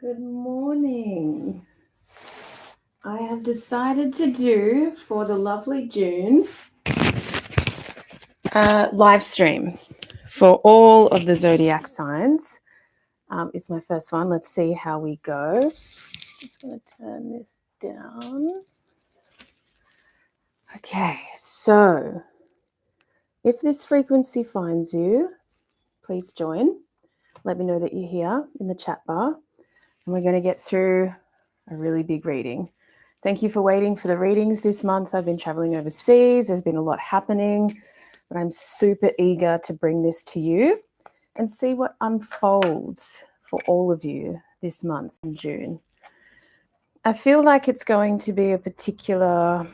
Good morning. I have decided to do for the lovely June live stream for all of the zodiac signs. Is my first one. Let's see how we go. Just going to turn this down. Okay, so if this frequency finds you, please join. Let me know that you're here in the chat bar. And we're going to get through a really big reading. Thank you for waiting for the readings this month. I've been traveling overseas. There's been a lot happening, but I'm super eager to bring this to you and see what unfolds for all of you this month in June. I feel like it's going to be a particular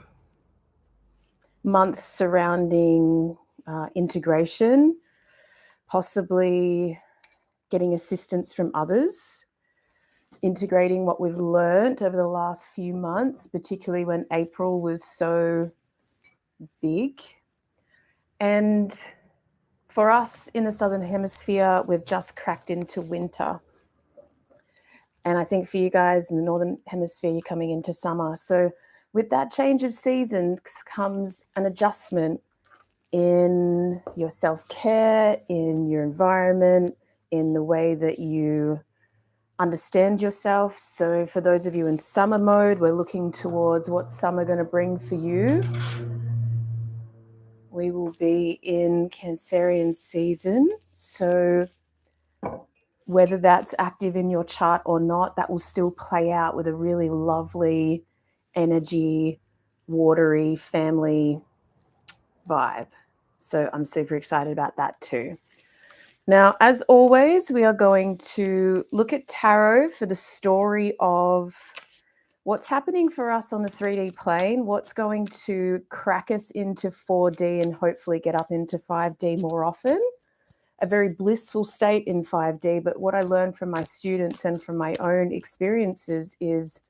month surrounding integration, possibly getting assistance from others, integrating what we've learned over the last few months, particularly when April was so big. And for us in the Southern Hemisphere, we've just cracked into winter. And I think for you guys in the Northern Hemisphere, you're coming into summer. So with that change of seasons comes an adjustment in your self-care, in your environment, in the way that you understand yourself. So for those of you in summer mode, we're looking towards what's summer going to bring for you. We will be in Cancerian season. So whether that's active in your chart or not, that will still play out with a really lovely energy, watery family vibe. So I'm super excited about that too. Now, as always, we are going to look at tarot for the story of what's happening for us on the 3D plane, what's going to crack us into 4D and hopefully get up into 5D more often. A very blissful state in 5D, but what I learned from my students and from my own experiences is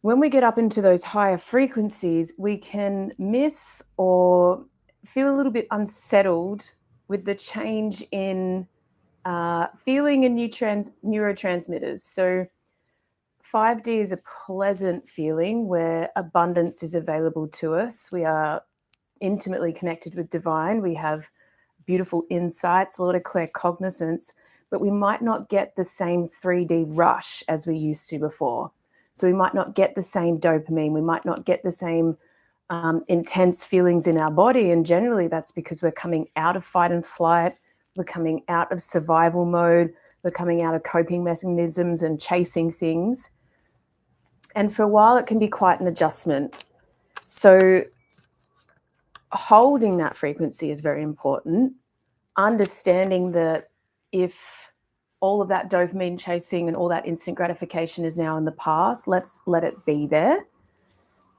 when we get up into those higher frequencies, we can miss or feel a little bit unsettled with the change in feeling and neurotransmitters. So 5D is a pleasant feeling where abundance is available to us. We are intimately connected with divine. We have beautiful insights, a lot of claircognizance, but we might not get the same 3D rush as we used to before. So we might not get the same dopamine. We might not get the same intense feelings in our body. And generally that's because we're coming out of fight and flight. We're coming out of survival mode. We're coming out of coping mechanisms and chasing things. And for a while, it can be quite an adjustment. So holding that frequency is very important. Understanding that if all of that dopamine chasing and all that instant gratification is now in the past, let's let it be there.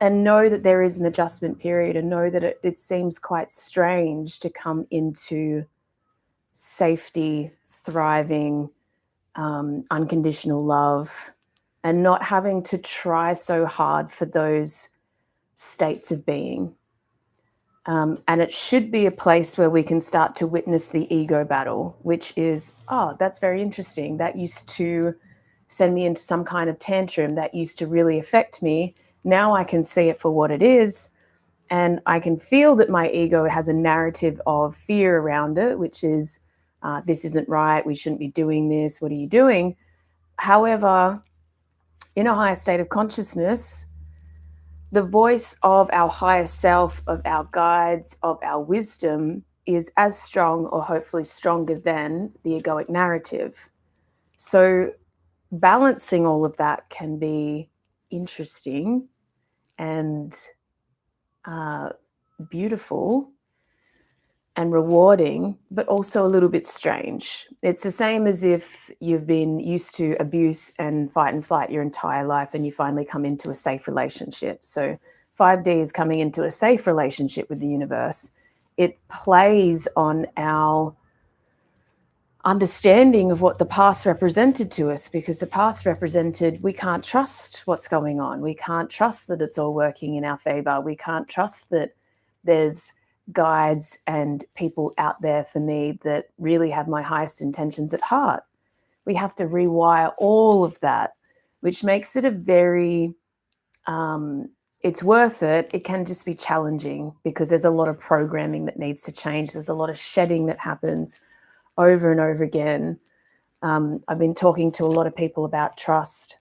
And know that there is an adjustment period, and know that it seems quite strange to come into safety, thriving, unconditional love, and not having to try so hard for those states of being. And it should be a place where we can start to witness the ego battle, which is, oh, that's very interesting. That used to send me into some kind of tantrum. That used to really affect me. Now I can see it for what it is. And I can feel that my ego has a narrative of fear around it, which is, this isn't right. We shouldn't be doing this. What are you doing? However, in a higher state of consciousness, the voice of our higher self, of our guides, of our wisdom is as strong or hopefully stronger than the egoic narrative. So balancing all of that can be interesting and beautiful and rewarding, but also a little bit strange. It's the same as if you've been used to abuse and fight and flight your entire life and you finally come into a safe relationship. So 5D is coming into a safe relationship with the universe. It plays on our understanding of what the past represented to us, because the past represented we can't trust what's going on. We can't trust that it's all working in our favor. We can't trust that there's guides and people out there for me that really have my highest intentions at heart. We have to rewire all of that, which makes it a very, it's worth it. It can just be challenging because there's a lot of programming that needs to change. There's a lot of shedding that happens over and over again. I've been talking to a lot of people about trust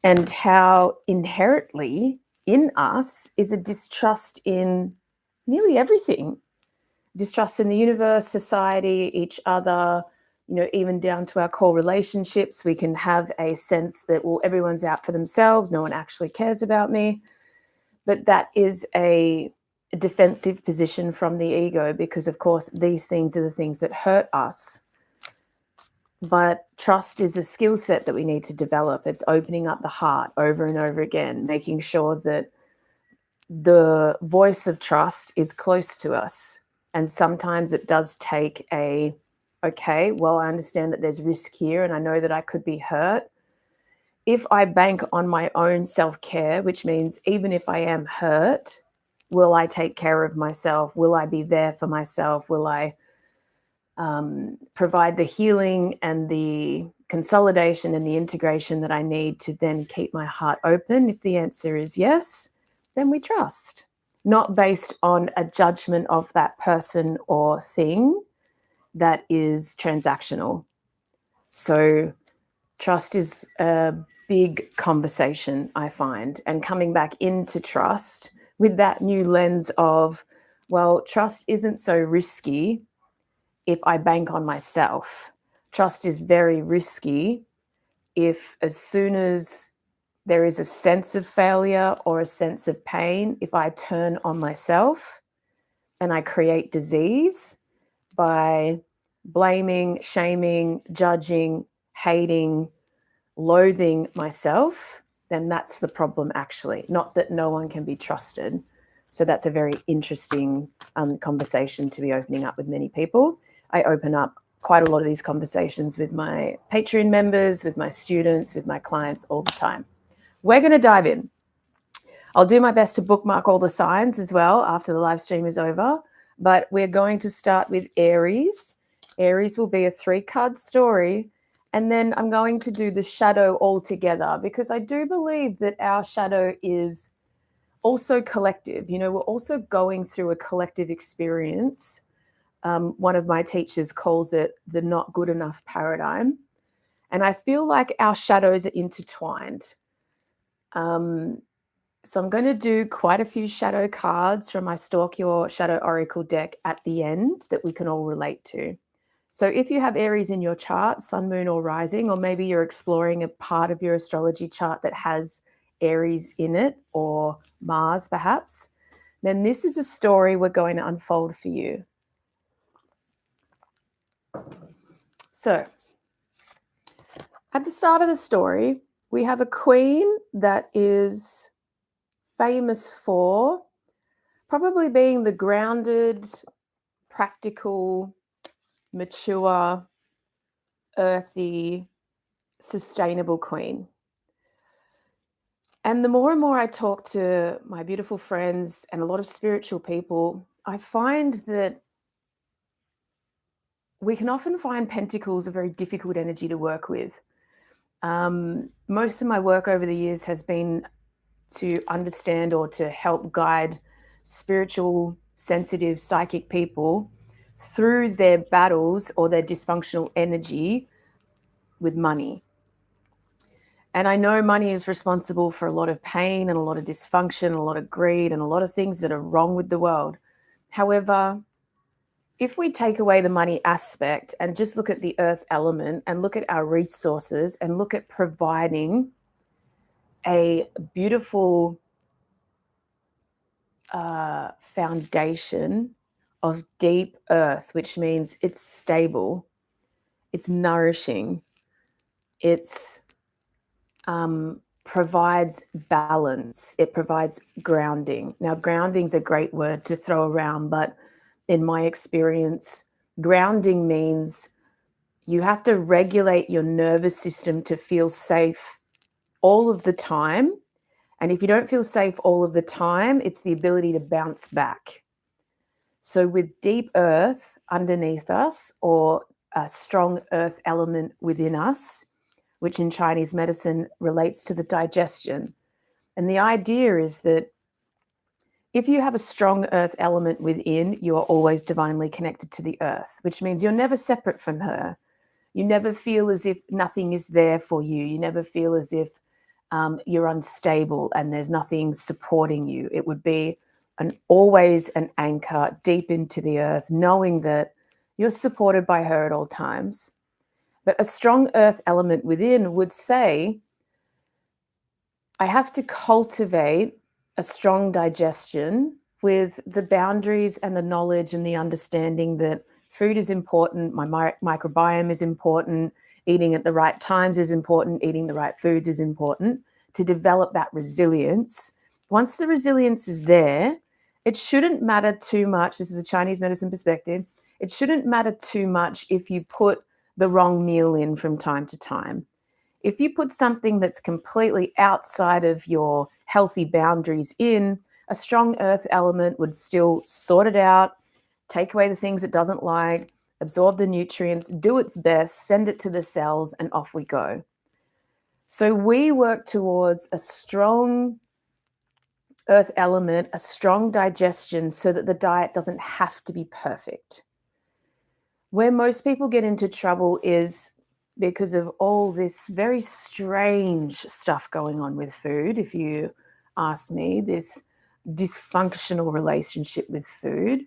and how inherently in us is a distrust in nearly everything. Distrust in the universe, society, each other, you know, even down to our core relationships. We can have a sense that, well, everyone's out for themselves. No one actually cares about me. But that is a defensive position from the ego because, of course, these things are the things that hurt us. But trust is a skill set that we need to develop. It's opening up the heart over and over again, making sure that the voice of trust is close to us. And sometimes it does take okay, well, I understand that there's risk here and I know that I could be hurt. If I bank on my own self-care, which means even if I am hurt, will I take care of myself? Will I be there for myself? Will I provide the healing and the consolidation and the integration that I need to then keep my heart open? If the answer is yes, then we trust, not based on a judgment of that person or thing that is transactional. So trust is a big conversation, I find, and coming back into trust with that new lens of, well, trust isn't so risky if I bank on myself. Trust is very risky if as soon as there is a sense of failure or a sense of pain, if I turn on myself and I create disease by blaming, shaming, judging, hating, loathing myself, then that's the problem actually, not that no one can be trusted. So that's a very interesting conversation to be opening up with many people. I open up quite a lot of these conversations with my Patreon members, with my students, with my clients all the time. We're going to dive in. I'll do my best to bookmark all the signs as well after the live stream is over, but we're going to start with Aries. Aries will be a 3-card story, and then I'm going to do the shadow all together because I do believe that our shadow is also collective. You know, we're also going through a collective experience. One of my teachers calls it the not good enough paradigm. And I feel like our shadows are intertwined. So I'm going to do quite a few shadow cards from my Stalk Your Shadow Oracle deck at the end that we can all relate to. So if you have Aries in your chart, sun, moon, or rising, or maybe you're exploring a part of your astrology chart that has Aries in it, or Mars perhaps, then this is a story we're going to unfold for you. So at the start of the story, we have a queen that is famous for probably being the grounded, practical, mature, earthy, sustainable queen. And the more and more I talk to my beautiful friends and a lot of spiritual people, I find that we can often find Pentacles a very difficult energy to work with. Most of my work over the years has been to understand or to help guide spiritual, sensitive, psychic people through their battles or their dysfunctional energy with money. And I know money is responsible for a lot of pain and a lot of dysfunction, a lot of greed, and a lot of things that are wrong with the world. However, if we take away the money aspect and just look at the earth element and look at our resources and look at providing a beautiful foundation of deep earth, which means it's stable, it's nourishing, it's provides balance, it provides grounding. Now, grounding's a great word to throw around, but in my experience, grounding means you have to regulate your nervous system to feel safe all of the time. And if you don't feel safe all of the time, it's the ability to bounce back. So with deep earth underneath us, or a strong earth element within us, which in Chinese medicine relates to the digestion. And the idea is that if you have a strong earth element within, you are always divinely connected to the earth, which means you're never separate from her. You never feel as if nothing is there for you. You never feel as if you're unstable and there's nothing supporting you. It would be always an anchor deep into the earth, knowing that you're supported by her at all times. But a strong earth element within would say, I have to cultivate a strong digestion with the boundaries and the knowledge and the understanding that food is important, my microbiome is important, eating at the right times is important, eating the right foods is important, to develop that resilience. Once the resilience is there, it shouldn't matter too much. This is a Chinese medicine perspective. It shouldn't matter too much if you put the wrong meal in from time to time. If you put something that's completely outside of your healthy boundaries in, a strong earth element would still sort it out, take away the things it doesn't like, absorb the nutrients, do its best, send it to the cells, and off we go. So we work towards a strong earth element, a strong digestion, so that the diet doesn't have to be perfect. Where most people get into trouble is because of all this very strange stuff going on with food, if you ask me, this dysfunctional relationship with food.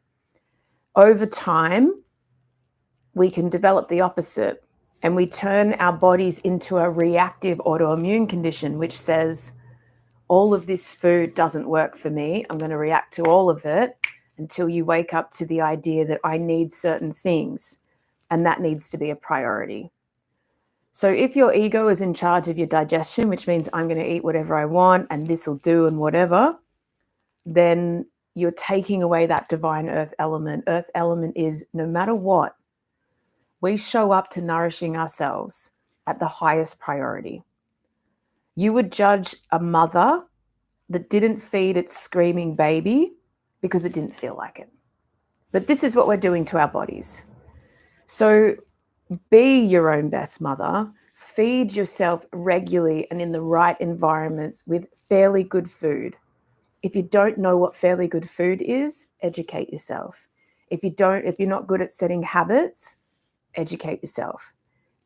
Over time, we can develop the opposite, and we turn our bodies into a reactive autoimmune condition, which says, all of this food doesn't work for me. I'm going to react to all of it, until you wake up to the idea that I need certain things, and that needs to be a priority. So if your ego is in charge of your digestion, which means I'm going to eat whatever I want and this will do and whatever, then you're taking away that divine earth element. Earth element is, no matter what, we show up to nourishing ourselves at the highest priority. You would judge a mother that didn't feed its screaming baby because it didn't feel like it. But this is what we're doing to our bodies. So be your own best mother. Feed yourself regularly and in the right environments with fairly good food. If you don't know what fairly good food is, educate yourself. If you're not good at setting habits, educate yourself.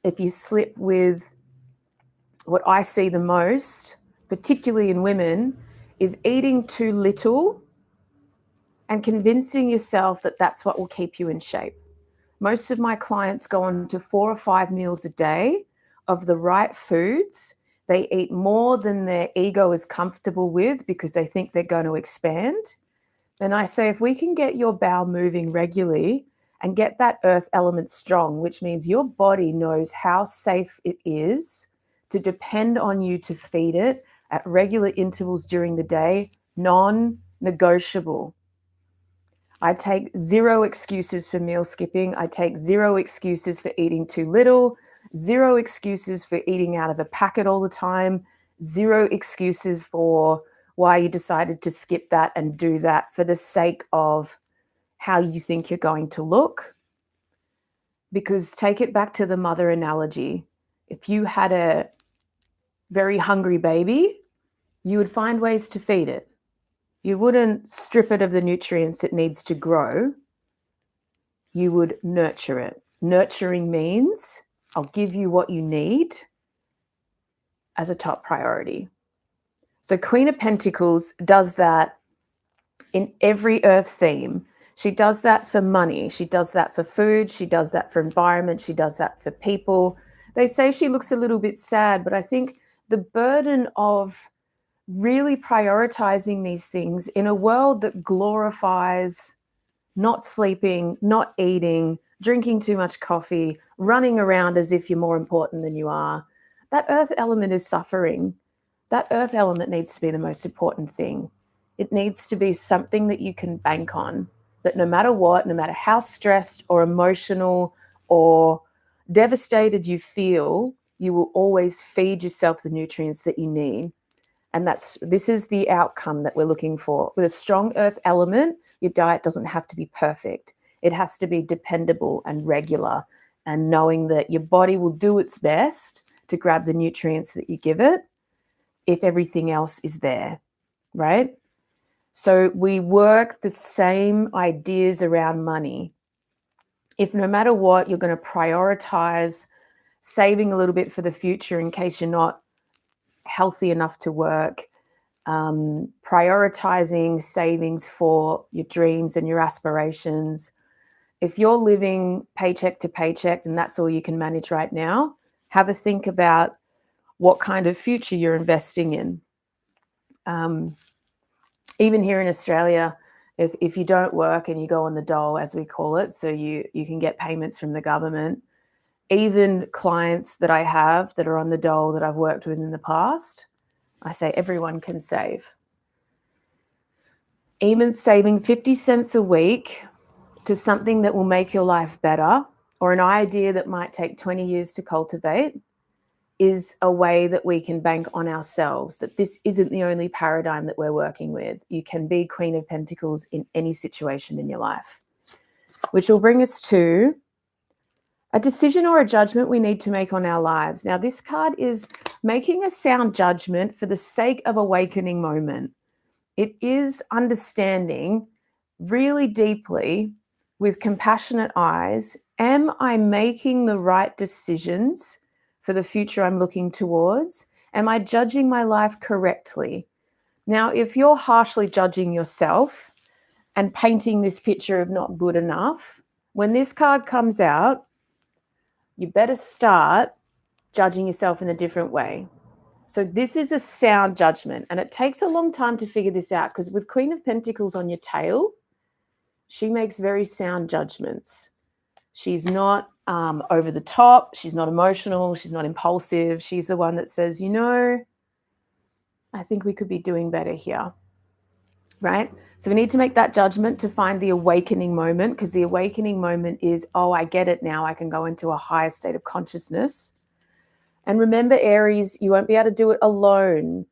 If you slip with what I see the most, particularly in women, is eating too little and convincing yourself that that's what will keep you in shape. Most of my clients go on to 4 or 5 meals a day of the right foods. They eat more than their ego is comfortable with because they think they're going to expand. And I say, if we can get your bowel moving regularly and get that earth element strong, which means your body knows how safe it is to depend on you to feed it at regular intervals during the day, non-negotiable. I take 0 excuses for meal skipping. I take 0 excuses for eating too little, 0 excuses for eating out of a packet all the time, 0 excuses for why you decided to skip that and do that for the sake of how you think you're going to look. Because take it back to the mother analogy. If you had a very hungry baby, you would find ways to feed it. You wouldn't strip it of the nutrients it needs to grow. You would nurture it. Nurturing means I'll give you what you need as a top priority. So Queen of Pentacles does that in every earth theme. She does that for money. She does that for food. She does that for environment. She does that for people. They say she looks a little bit sad, but I think the burden of really prioritizing these things in a world that glorifies not sleeping, not eating, drinking too much coffee, running around as if you're more important than you are, that earth element is suffering. That earth element needs to be the most important thing. It needs to be something that you can bank on, that no matter what, no matter how stressed or emotional or devastated you feel, you will always feed yourself the nutrients that you need. And this is the outcome that we're looking for. With a strong earth element, your diet doesn't have to be perfect. It has to be dependable and regular. and knowing that your body will do its best to grab the nutrients that you give it if everything else is there, right? So we work the same ideas around money. If no matter what, you're going to prioritize saving a little bit for the future in case you're not healthy enough to work, prioritizing savings for your dreams and your aspirations. If you're living paycheck to paycheck and that's all you can manage right now, have a think about what kind of future you're investing in. Even here in Australia, if you don't work and you go on the dole, as we call it, so you can get payments from the government, even clients that I have that are on the dole that I've worked with in the past, I say everyone can save. Even saving 50 cents a week to something that will make your life better, or an idea that might take 20 years to cultivate, is a way that we can bank on ourselves, that this isn't the only paradigm that we're working with. You can be Queen of Pentacles in any situation in your life, which will bring us to a decision or a judgment we need to make on our lives. Now, this card is making a sound judgment for the sake of awakening moment. It is understanding really deeply with compassionate eyes, am I making the right decisions for the future I'm looking towards? Am I judging my life correctly? Now, if you're harshly judging yourself and painting this picture of not good enough, when this card comes out, you better start judging yourself in a different way. So this is a sound judgment, and it takes a long time to figure this out because with Queen of Pentacles on your tail, she makes very sound judgments. She's not over the top. She's not emotional. She's not impulsive. She's the one that says, you know, I think we could be doing better here, right? So we need to make that judgment to find the awakening moment, because the awakening moment is, oh, I get it now. I can go into a higher state of consciousness. And remember, Aries, you won't be able to do it alone.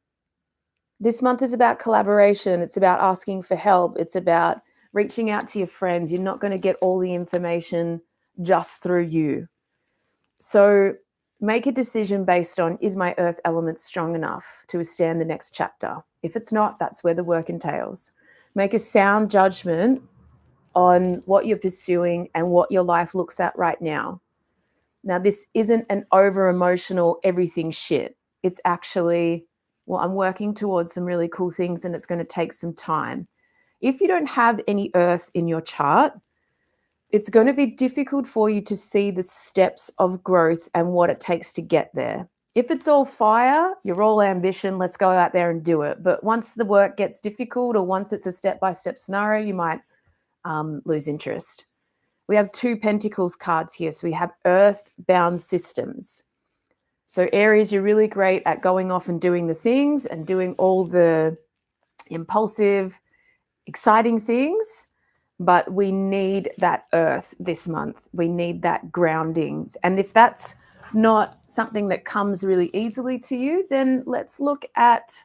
This month is about collaboration. It's about asking for help. It's about reaching out to your friends. You're not going to get all the information just through you. So make a decision based on, is my earth element strong enough to withstand the next chapter? If it's not, that's where the work entails. Make a sound judgment on what you're pursuing and what your life looks at right now. Now, this isn't an over-emotional everything shit. It's actually, well, I'm working towards some really cool things and it's going to take some time. If you don't have any earth in your chart, it's going to be difficult for you to see the steps of growth and what it takes to get there. If it's all fire, you're all ambition, let's go out there and do it. But once the work gets difficult or once it's a step-by-step scenario, you might lose interest. We have 2 Pentacles cards here. So we have earth-bound systems. So Aries, you're really great at going off and doing the things and doing all the impulsive, exciting things. But we need that earth this month. We need that grounding. And if that's not something that comes really easily to you, then let's look at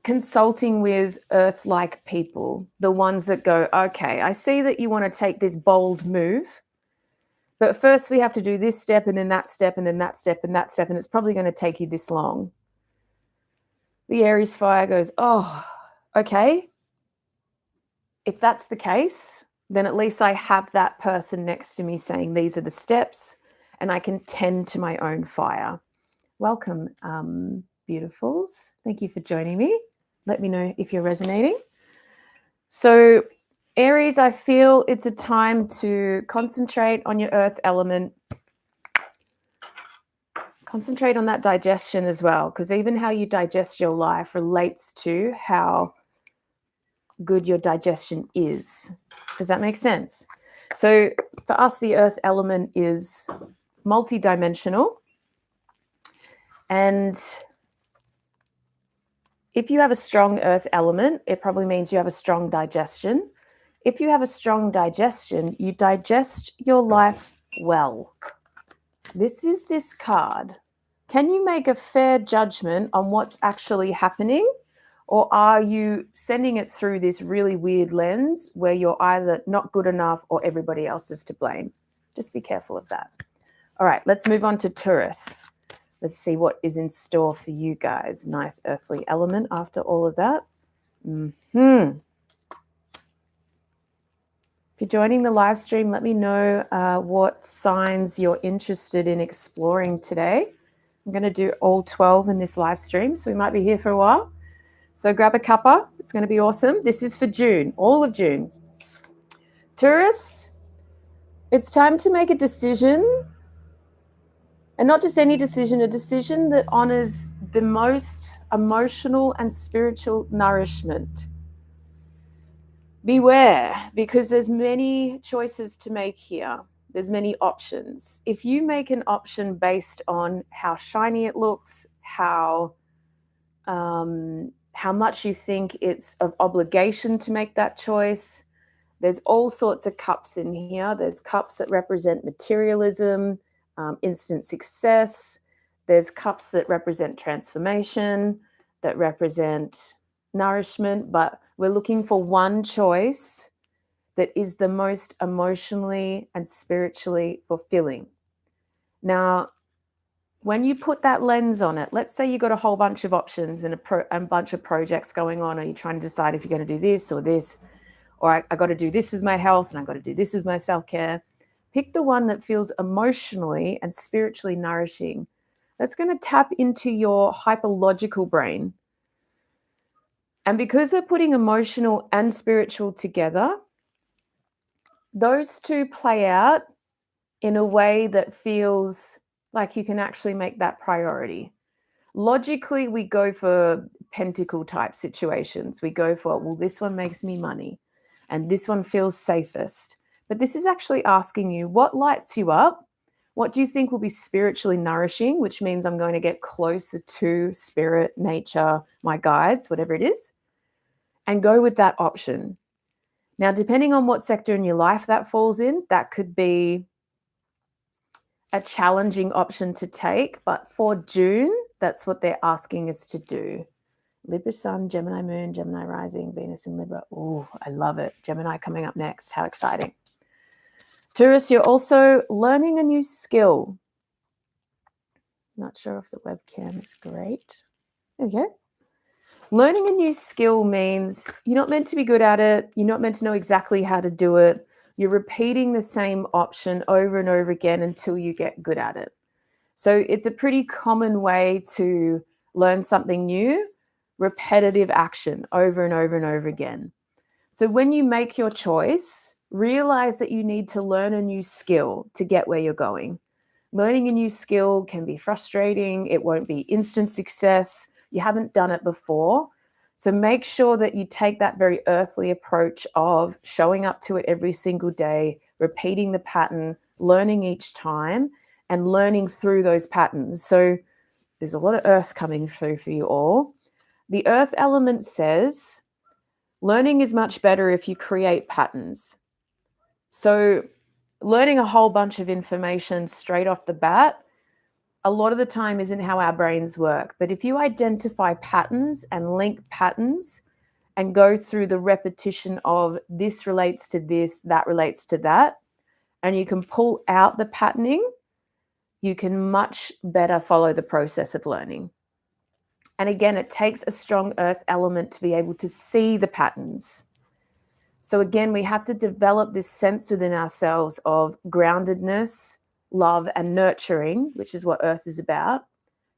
consulting with earth-like people, the ones that go, okay, I see that you want to take this bold move, but first we have to do this step and then that step and then that step and that step, and it's probably going to take you this long. The Aries fire goes, oh, okay. If that's the case, then at least I have that person next to me saying these are the steps and I can tend to my own fire. Welcome, beautifuls. Thank you for joining me. Let me know if you're resonating. So Aries, I feel it's a time to concentrate on your earth element. Concentrate on that digestion as well, because even how you digest your life relates to how good your digestion is. Does that make sense? So for us, the earth element is multidimensional. And if you have a strong earth element, it probably means you have a strong digestion. If you have a strong digestion, you digest your life well. This is this card. Can you make a fair judgment on what's actually happening? Or are you sending it through this really weird lens where you're either not good enough or everybody else is to blame? Just be careful of that. All right, let's move on to Taurus. Let's see what is in store for you guys. Nice earthly element after all of that. If you're joining the live stream, let me know what signs you're interested in exploring today. I'm going to do all 12 in this live stream, so we might be here for a while. So grab a cuppa. It's going to be awesome. This is for June, all of June. Taurus, it's time to make a decision, and not just any decision, a decision that honors the most emotional and spiritual nourishment. Beware, because there's many choices to make here. There's many options. If you make an option based on how shiny it looks, how much you think it's of obligation to make that choice, there's all sorts of cups in here. There's cups that represent materialism, instant success. There's cups that represent transformation, that represent nourishment, but we're looking for one choice that is the most emotionally and spiritually fulfilling. Now, when you put that lens on it, let's say you got a whole bunch of options and a bunch of projects going on, or you're trying to decide if you're going to do this or this, or I got to do this with my health and I got to do this with my self-care. Pick the one that feels emotionally and spiritually nourishing. That's going to tap into your hyperlogical brain. And because we're putting emotional and spiritual together, those two play out in a way that feels like you can actually make that priority. Logically, we go for pentacle type situations. We go for, well, this one makes me money and this one feels safest. But this is actually asking you, what lights you up? What do you think will be spiritually nourishing, which means I'm going to get closer to spirit, nature, my guides, whatever it is, and go with that option. Now, depending on what sector in your life that falls in, that could be a challenging option to take, but for June, that's what they're asking us to do. Libra Sun, Gemini Moon, Gemini Rising, Venus in Libra. Ooh, I love it. Gemini coming up next. How exciting. Taurus, you're also learning a new skill. Not sure if the webcam is great. There we go. Learning a new skill means you're not meant to be good at it. You're not meant to know exactly how to do it. You're repeating the same option over and over again until you get good at it. So it's a pretty common way to learn something new, repetitive action over and over and over again. So when you make your choice, realize that you need to learn a new skill to get where you're going. Learning a new skill can be frustrating. It won't be instant success. You haven't done it before. So make sure that you take that very earthly approach of showing up to it every single day, repeating the pattern, learning each time, and learning through those patterns. So there's a lot of earth coming through for you all. The earth element says learning is much better if you create patterns. So learning a whole bunch of information straight off the bat, a lot of the time isn't how our brains work. But if you identify patterns and link patterns and go through the repetition of this relates to this, that relates to that, and you can pull out the patterning, you can much better follow the process of learning. And again, it takes a strong earth element to be able to see the patterns. So again, we have to develop this sense within ourselves of groundedness, love, and nurturing, which is what earth is about,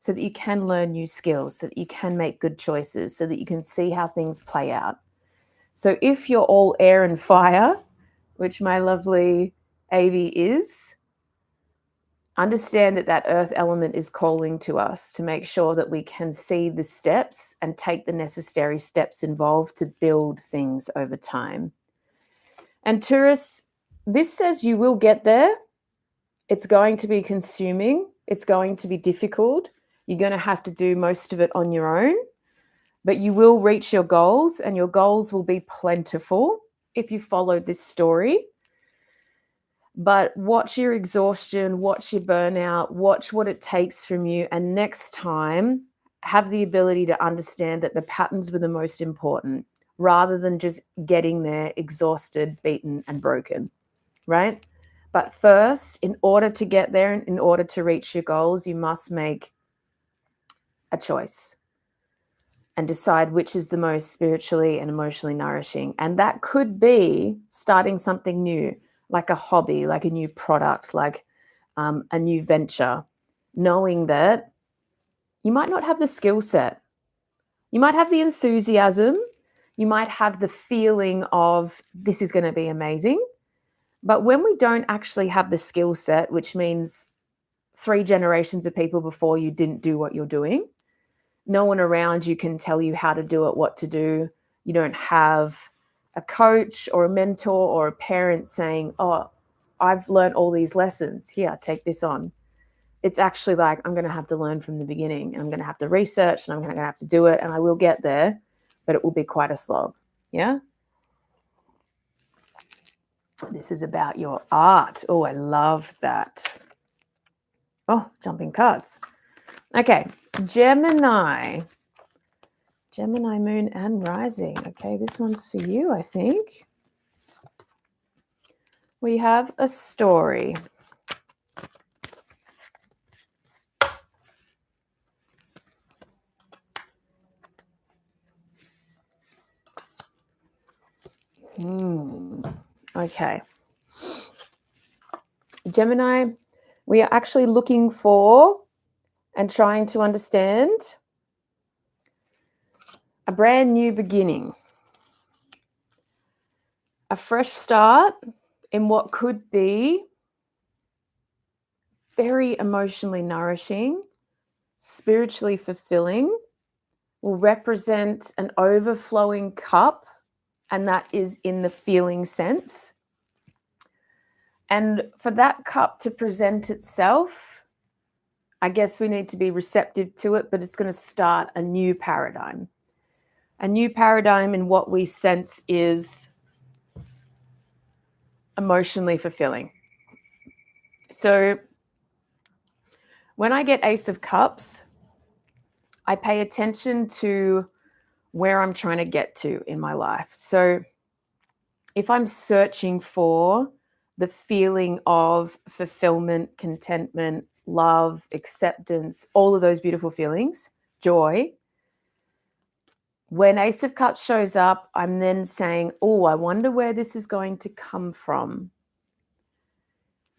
so that you can learn new skills, so that you can make good choices, so that you can see how things play out. So if you're all air and fire, which my lovely Avi is, understand that that earth element is calling to us to make sure that we can see the steps and take the necessary steps involved to build things over time. And Taurus, this says you will get there. It's going to be consuming. It's going to be difficult. You're going to have to do most of it on your own, but you will reach your goals, and your goals will be plentiful if you follow this story. But watch your exhaustion, watch your burnout, watch what it takes from you. And next time, have the ability to understand that the patterns were the most important, rather than just getting there exhausted, beaten, and broken, right? But first, in order to get there and in order to reach your goals, you must make a choice and decide which is the most spiritually and emotionally nourishing. And that could be starting something new, like a hobby, like a new product, like a new venture, knowing that you might not have the skill set. You might have the enthusiasm. You might have the feeling of this is going to be amazing. But when we don't actually have the skill set, which means 3 generations of people before you didn't do what you're doing, no one around you can tell you how to do it, what to do. You don't have a coach or a mentor or a parent saying, oh, I've learned all these lessons. Here, take this on. It's actually like, I'm going to have to learn from the beginning, and I'm going to have to research, and I'm going to have to do it, and I will get there, but it will be quite a slog. Yeah. This is about your art. Oh, I love that. Oh, jumping cards. Okay, Gemini. Gemini moon and rising. Okay, this one's for you, I think. We have a story. Okay. Gemini, we are actually looking for and trying to understand a brand new beginning, a fresh start in what could be very emotionally nourishing, spiritually fulfilling, will represent an overflowing cup, and that is in the feeling sense. And for that cup to present itself, I guess we need to be receptive to it, but it's going to start a new paradigm. A new paradigm in what we sense is emotionally fulfilling. So when I get Ace of Cups, I pay attention to where I'm trying to get to in my life. So if I'm searching for the feeling of fulfillment, contentment, love, acceptance, all of those beautiful feelings, joy, when Ace of Cups shows up, I'm then saying, oh, I wonder where this is going to come from.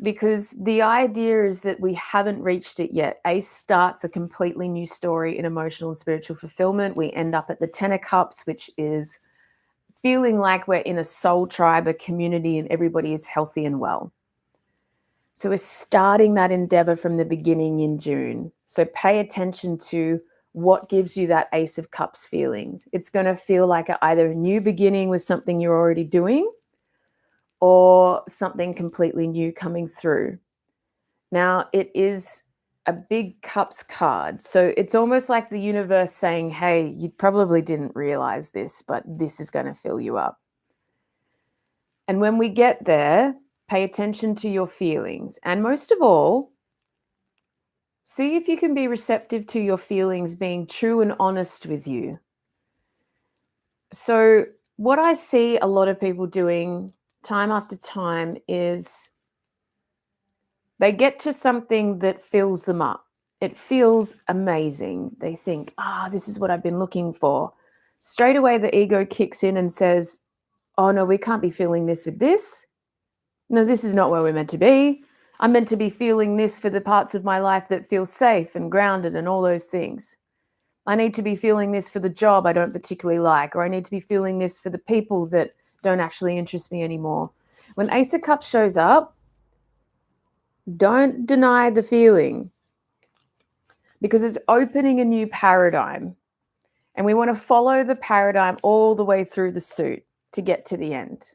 Because the idea is that we haven't reached it yet. Ace starts a completely new story in emotional and spiritual fulfillment. We end up at the Ten of Cups, which is feeling like we're in a soul tribe, a community, and everybody is healthy and well. So we're starting that endeavor from the beginning in June. So pay attention to what gives you that Ace of Cups feelings. It's going to feel like either a new beginning with something you're already doing, or something completely new coming through. Now, it is a big cups card. So it's almost like the universe saying, hey, you probably didn't realize this, but this is going to fill you up. And when we get there, pay attention to your feelings. And most of all, see if you can be receptive to your feelings being true and honest with you. So what I see a lot of people doing time after time is they get to something that fills them up. It feels amazing. They think, this is what I've been looking for. Straight away, the ego kicks in and says, oh, no, we can't be feeling this with this. No, this is not where we're meant to be. I'm meant to be feeling this for the parts of my life that feel safe and grounded and all those things. I need to be feeling this for the job I don't particularly like, or I need to be feeling this for the people that don't actually interest me anymore. When Ace of Cups shows up, don't deny the feeling, because it's opening a new paradigm. And we want to follow the paradigm all the way through the suit to get to the end.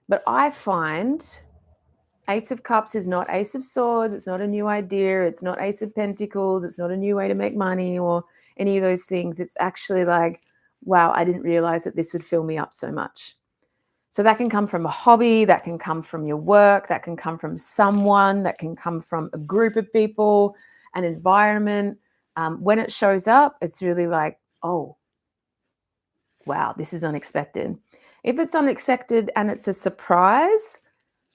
But I find Ace of Cups is not Ace of Swords. It's not a new idea. It's not Ace of Pentacles. It's not a new way to make money or any of those things. It's actually like, wow, I didn't realize that this would fill me up so much. So that can come from a hobby. That can come from your work. That can come from someone. That can come from a group of people, an environment. When it shows up, it's really like, oh, wow, this is unexpected. If it's unexpected and it's a surprise,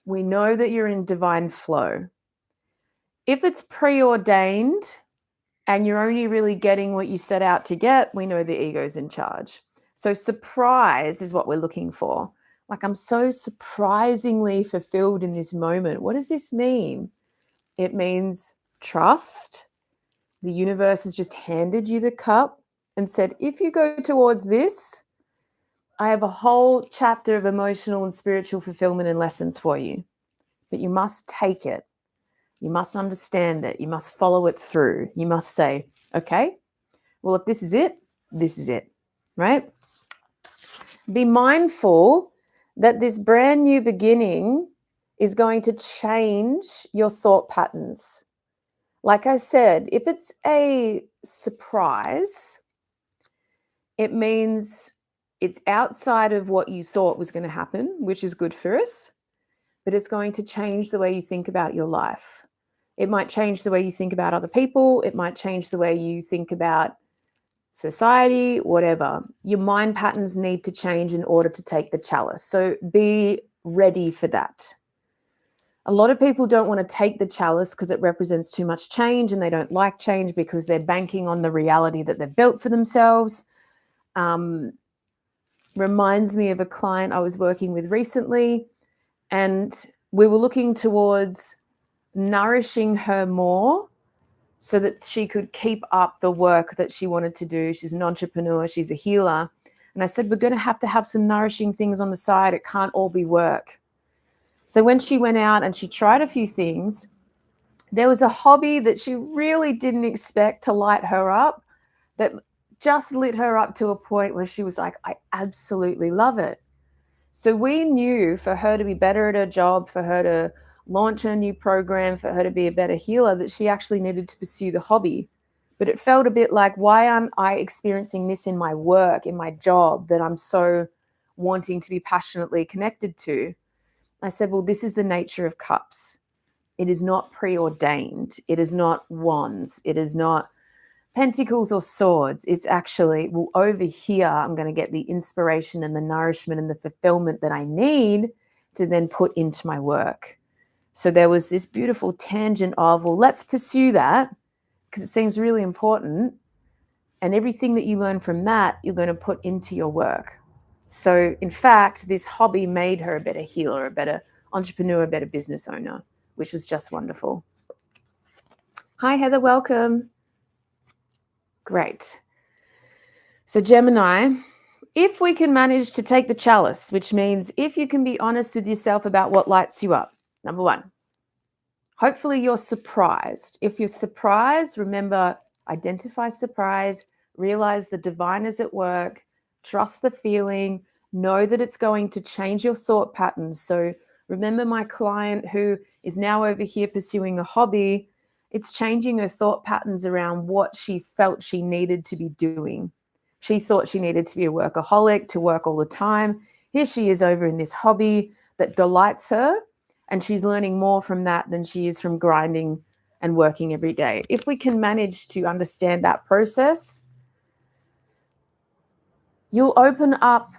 we know that you're in divine flow. If it's preordained and you're only really getting what you set out to get, we know the ego's in charge. So surprise is what we're looking for. Like, I'm so surprisingly fulfilled in this moment. What does this mean? It means trust. The universe has just handed you the cup and said, if you go towards this, I have a whole chapter of emotional and spiritual fulfillment and lessons for you. But you must take it. You must understand it. You must follow it through. You must say, okay, well, if this is it, right? Be mindful that this brand new beginning is going to change your thought patterns. Like I said, if it's a surprise, it means it's outside of what you thought was going to happen, which is good for us, but it's going to change the way you think about your life. It might change the way you think about other people. It might change the way you think about society, whatever. Your mind patterns need to change in order to take the chalice. So be ready for that. A lot of people don't want to take the chalice because it represents too much change, and they don't like change because they're banking on the reality that they've built for themselves. Reminds me of a client I was working with recently, and we were looking towards nourishing her more so that she could keep up the work that she wanted to do. She's an entrepreneur, she's a healer. And I said, we're going to have some nourishing things on the side. It can't all be work. So when she went out and she tried a few things, there was a hobby that she really didn't expect to light her up, that just lit her up to a point where she was like, I absolutely love it. So we knew for her to be better at her job, for her to launch her new program, for her to be a better healer, that she actually needed to pursue the hobby. But it felt a bit like, why aren't I experiencing this in my work, in my job, that I'm so wanting to be passionately connected to? I said, well, this is the nature of cups. It is not preordained. It is not wands. It is not pentacles or swords. It's actually, well, over here, I'm going to get the inspiration and the nourishment and the fulfillment that I need to then put into my work. So there was this beautiful tangent of, well, let's pursue that because it seems really important. And everything that you learn from that, you're going to put into your work. So in fact, this hobby made her a better healer, a better entrepreneur, a better business owner, which was just wonderful. Hi, Heather, welcome. Great. So Gemini, if we can manage to take the chalice, which means if you can be honest with yourself about what lights you up, number one, hopefully you're surprised. If you're surprised, remember, identify surprise, realize the divine is at work, trust the feeling, know that it's going to change your thought patterns. So remember my client who is now over here pursuing a hobby, it's changing her thought patterns around what she felt she needed to be doing. She thought she needed to be a workaholic, to work all the time. Here she is over in this hobby that delights her, and she's learning more from that than she is from grinding and working every day. If we can manage to understand that process, you'll open up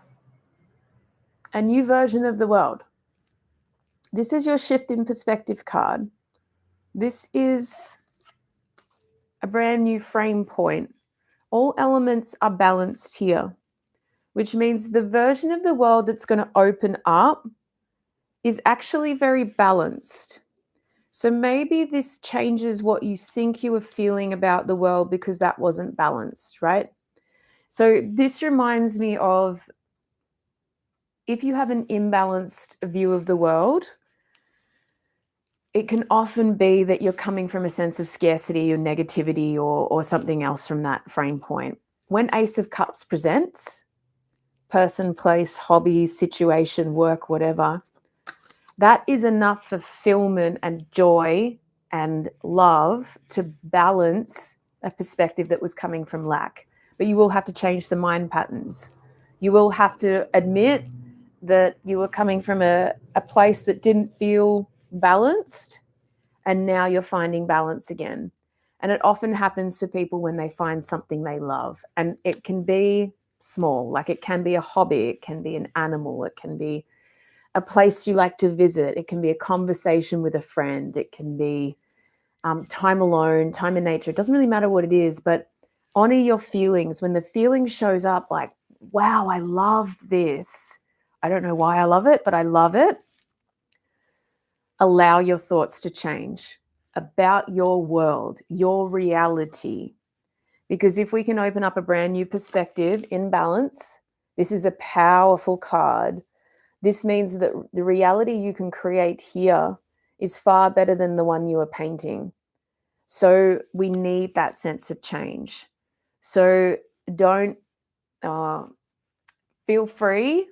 a new version of the world. This is your shift in perspective card. This is a brand new frame point. All elements are balanced here, which means the version of the world that's going to open up is actually very balanced. So maybe this changes what you think you were feeling about the world because that wasn't balanced, right? So this reminds me of, if you have an imbalanced view of the world, it can often be that you're coming from a sense of scarcity or negativity or something else from that frame point. When Ace of Cups presents, person, place, hobby, situation, work, whatever, that is enough fulfillment and joy and love to balance a perspective that was coming from lack. But you will have to change some mind patterns. You will have to admit that you were coming from a place that didn't feel balanced, and now you're finding balance again. And it often happens for people when they find something they love. And it can be small, like it can be a hobby, it can be an animal, it can be a place you like to visit, it can be a conversation with a friend, it can be time alone, time in nature. It doesn't really matter what it is, but honor your feelings. When the feeling shows up like, wow, I love this. I don't know why I love it, but I love it. Allow your thoughts to change about your world, your reality. Because if we can open up a brand new perspective in balance, this is a powerful card. This means that the reality you can create here is far better than the one you are painting. So we need that sense of change. So don't feel free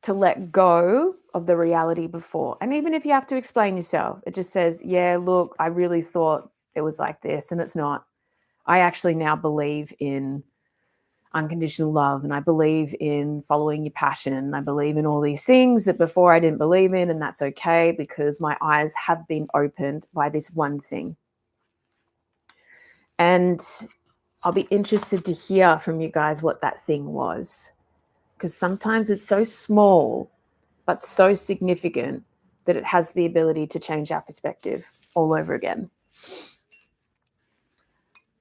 to let go of the reality before. And even if you have to explain yourself, it just says, yeah, look, I really thought it was like this and it's not. I actually now believe in unconditional love, and I believe in following your passion, and I believe in all these things that before I didn't believe in, and that's okay because my eyes have been opened by this one thing. And I'll be interested to hear from you guys what that thing was, because sometimes it's so small but so significant that it has the ability to change our perspective all over again.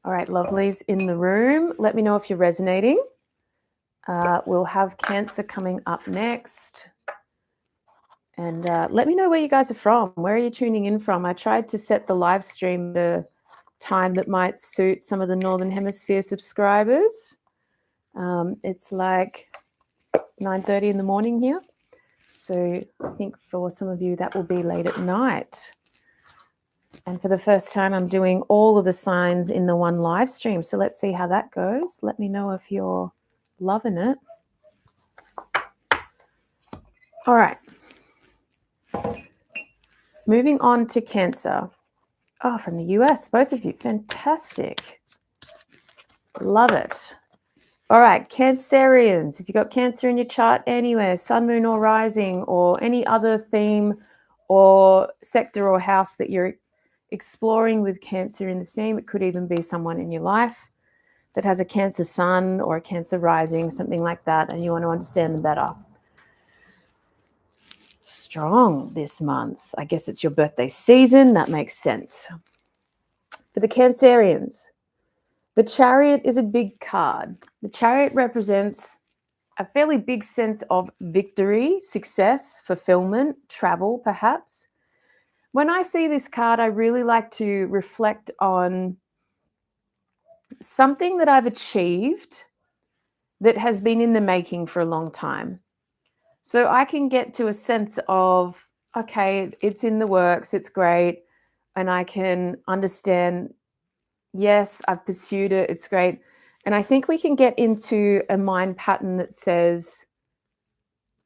All right, lovelies in the room, let me know if you're resonating. We'll have Cancer coming up next. And let me know where you guys are from. Where are you tuning in from? I tried to set the live stream at a time that might suit some of the Northern Hemisphere subscribers. It's like 9:30 in the morning here. So I think for some of you that will be late at night. And for the first time, I'm doing all of the signs in the one live stream. So let's see how that goes. Let me know if you're loving it. All right. Moving on to Cancer. Oh, from the US, both of you. Fantastic. Love it. All right, Cancerians. If you've got Cancer in your chart anywhere, sun, moon, or rising, or any other theme or sector or house that you're exploring with Cancer in the theme, it could even be someone in your life that has a Cancer sun or a Cancer rising, something like that, and you want to understand them better. Strong this month. I guess it's your birthday season. That makes sense. For the Cancerians, the Chariot is a big card. The Chariot represents a fairly big sense of victory, success, fulfillment, travel, perhaps. When I see this card, I really like to reflect on something that I've achieved that has been in the making for a long time. So I can get to a sense of, okay, it's in the works, it's great, and I can understand, yes, I've pursued it, it's great. And I think we can get into a mind pattern that says,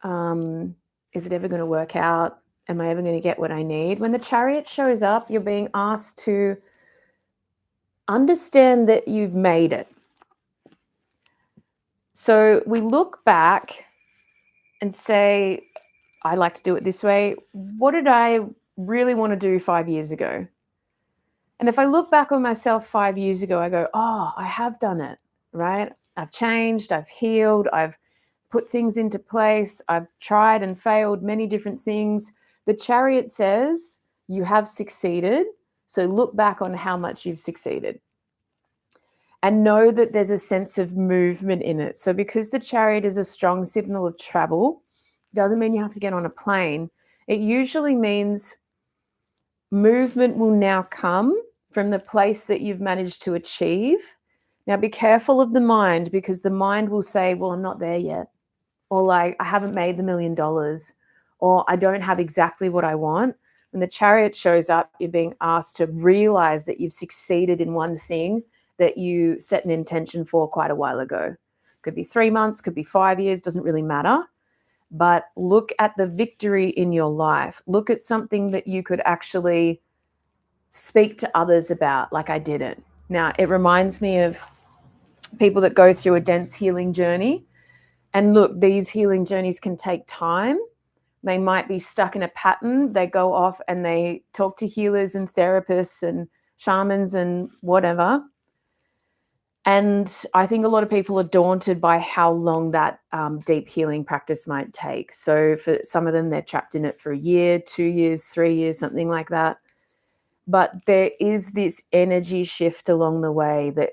is it ever going to work out? Am I ever going to get what I need? When the Chariot shows up, you're being asked to understand that you've made it. So we look back and say, I like to do it this way. What did I really want to do 5 years ago? And if I look back on myself 5 years ago, I go, oh, I have done it, right? I've changed, I've healed, I've put things into place, I've tried and failed many different things. The Chariot says you have succeeded. So look back on how much you've succeeded. And know that there's a sense of movement in it. So because the Chariot is a strong signal of travel, doesn't mean you have to get on a plane. It usually means movement will now come from the place that you've managed to achieve. Now be careful of the mind, because the mind will say, well, I'm not there yet. Or like, I haven't made the $1 million, or I don't have exactly what I want. When the Chariot shows up, you're being asked to realize that you've succeeded in one thing that you set an intention for quite a while ago. Could be 3 months, could be 5 years, doesn't really matter. But look at the victory in your life. Look at something that you could actually speak to others about, like I did it. Now, it reminds me of people that go through a dense healing journey. And look, these healing journeys can take time. They might be stuck in a pattern. They go off and they talk to healers and therapists and shamans and whatever. And I think a lot of people are daunted by how long that deep healing practice might take. So for some of them, they're trapped in it for a year, 2 years, 3 years, something like that. But there is this energy shift along the way that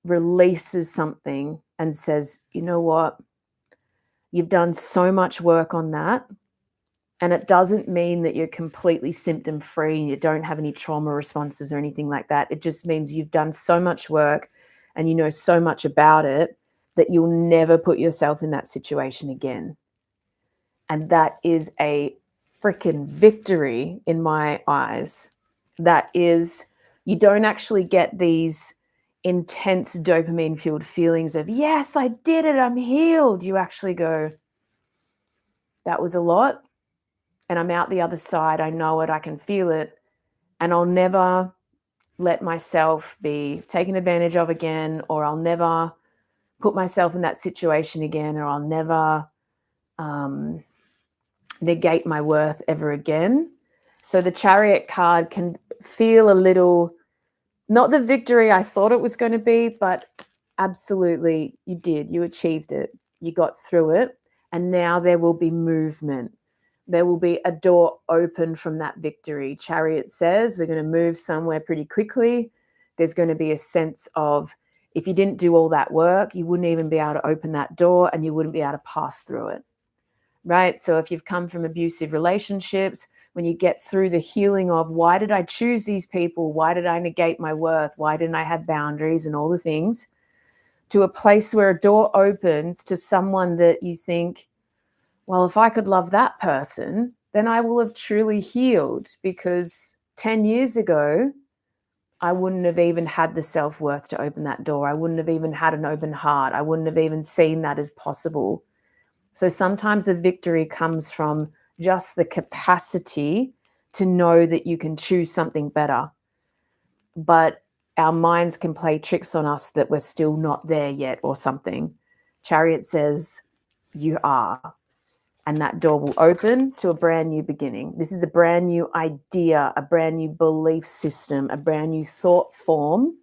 releases something and says, you know what? You've done so much work on that. And it doesn't mean that you're completely symptom free and you don't have any trauma responses or anything like that. It just means you've done so much work and you know so much about it that you'll never put yourself in that situation again. And that is a freaking victory in my eyes. That is, you don't actually get these intense dopamine fueled feelings of, yes, I did it, I'm healed. You actually go, that was a lot. And I'm out the other side. I know it. I can feel it. And I'll never let myself be taken advantage of again, or I'll never put myself in that situation again, or I'll never negate my worth ever again. So the Chariot card can feel a little, not the victory I thought it was going to be, but absolutely you did. You achieved it. You got through it. And now there will be movement. There will be a door open from that victory. Chariot says we're going to move somewhere pretty quickly. There's going to be a sense of, if you didn't do all that work, you wouldn't even be able to open that door and you wouldn't be able to pass through it, right? So if you've come from abusive relationships, when you get through the healing of, why did I choose these people? Why did I negate my worth? Why didn't I have boundaries and all the things? To a place where a door opens to someone that you think, well, if I could love that person, then I will have truly healed, because 10 years ago, I wouldn't have even had the self-worth to open that door. I wouldn't have even had an open heart. I wouldn't have even seen that as possible. So sometimes the victory comes from just the capacity to know that you can choose something better. But our minds can play tricks on us that we're still not there yet or something. Chariot says, you are. And that door will open to a brand new beginning. This is a brand new idea, a brand new belief system, a brand new thought form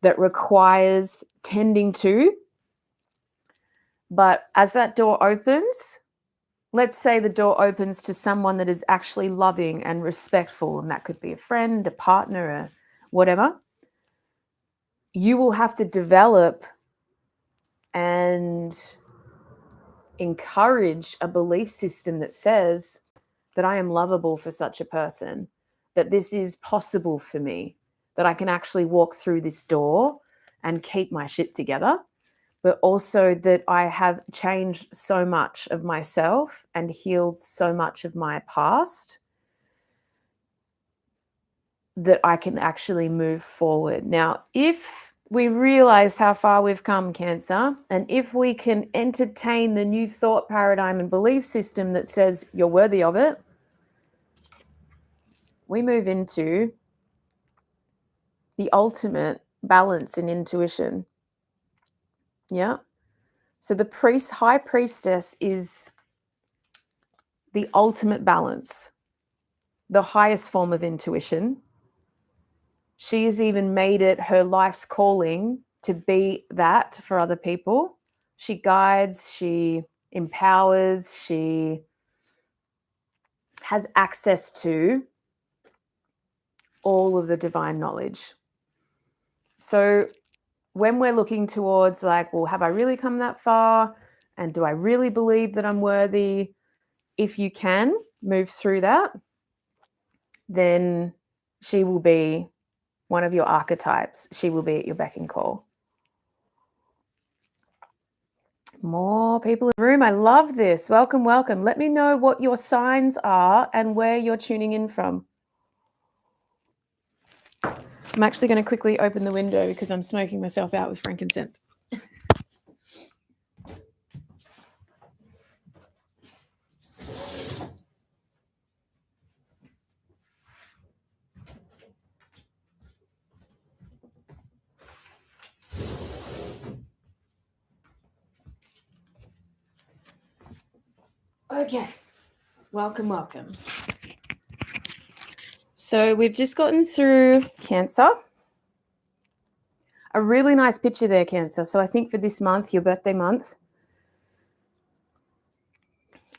that requires tending to. But as that door opens, let's say the door opens to someone that is actually loving and respectful, and that could be a friend, a partner, or whatever. You will have to develop and encourage a belief system that says that I am lovable for such a person, that this is possible for me, that I can actually walk through this door and keep my shit together, but also that I have changed so much of myself and healed so much of my past that I can actually move forward. Now, if we realize how far we've come, Cancer, and if we can entertain the new thought paradigm and belief system that says you're worthy of it, we move into the ultimate balance in intuition. Yeah. So the high priestess is the ultimate balance, the highest form of intuition. She has even made it her life's calling to be that for other people. She guides, she empowers, she has access to all of the divine knowledge. So when we're looking towards like, well, have I really come that far? And do I really believe that I'm worthy? If you can move through that, then she will be one of your archetypes. She will be at your beck and call. More people in the room. I love this. Welcome, welcome. Let me know what your signs are and where you're tuning in from. I'm actually going to quickly open the window because I'm smoking myself out with frankincense. Okay. Welcome, welcome. So we've just gotten through Cancer. A really nice picture there, Cancer. So I think for this month, your birthday month,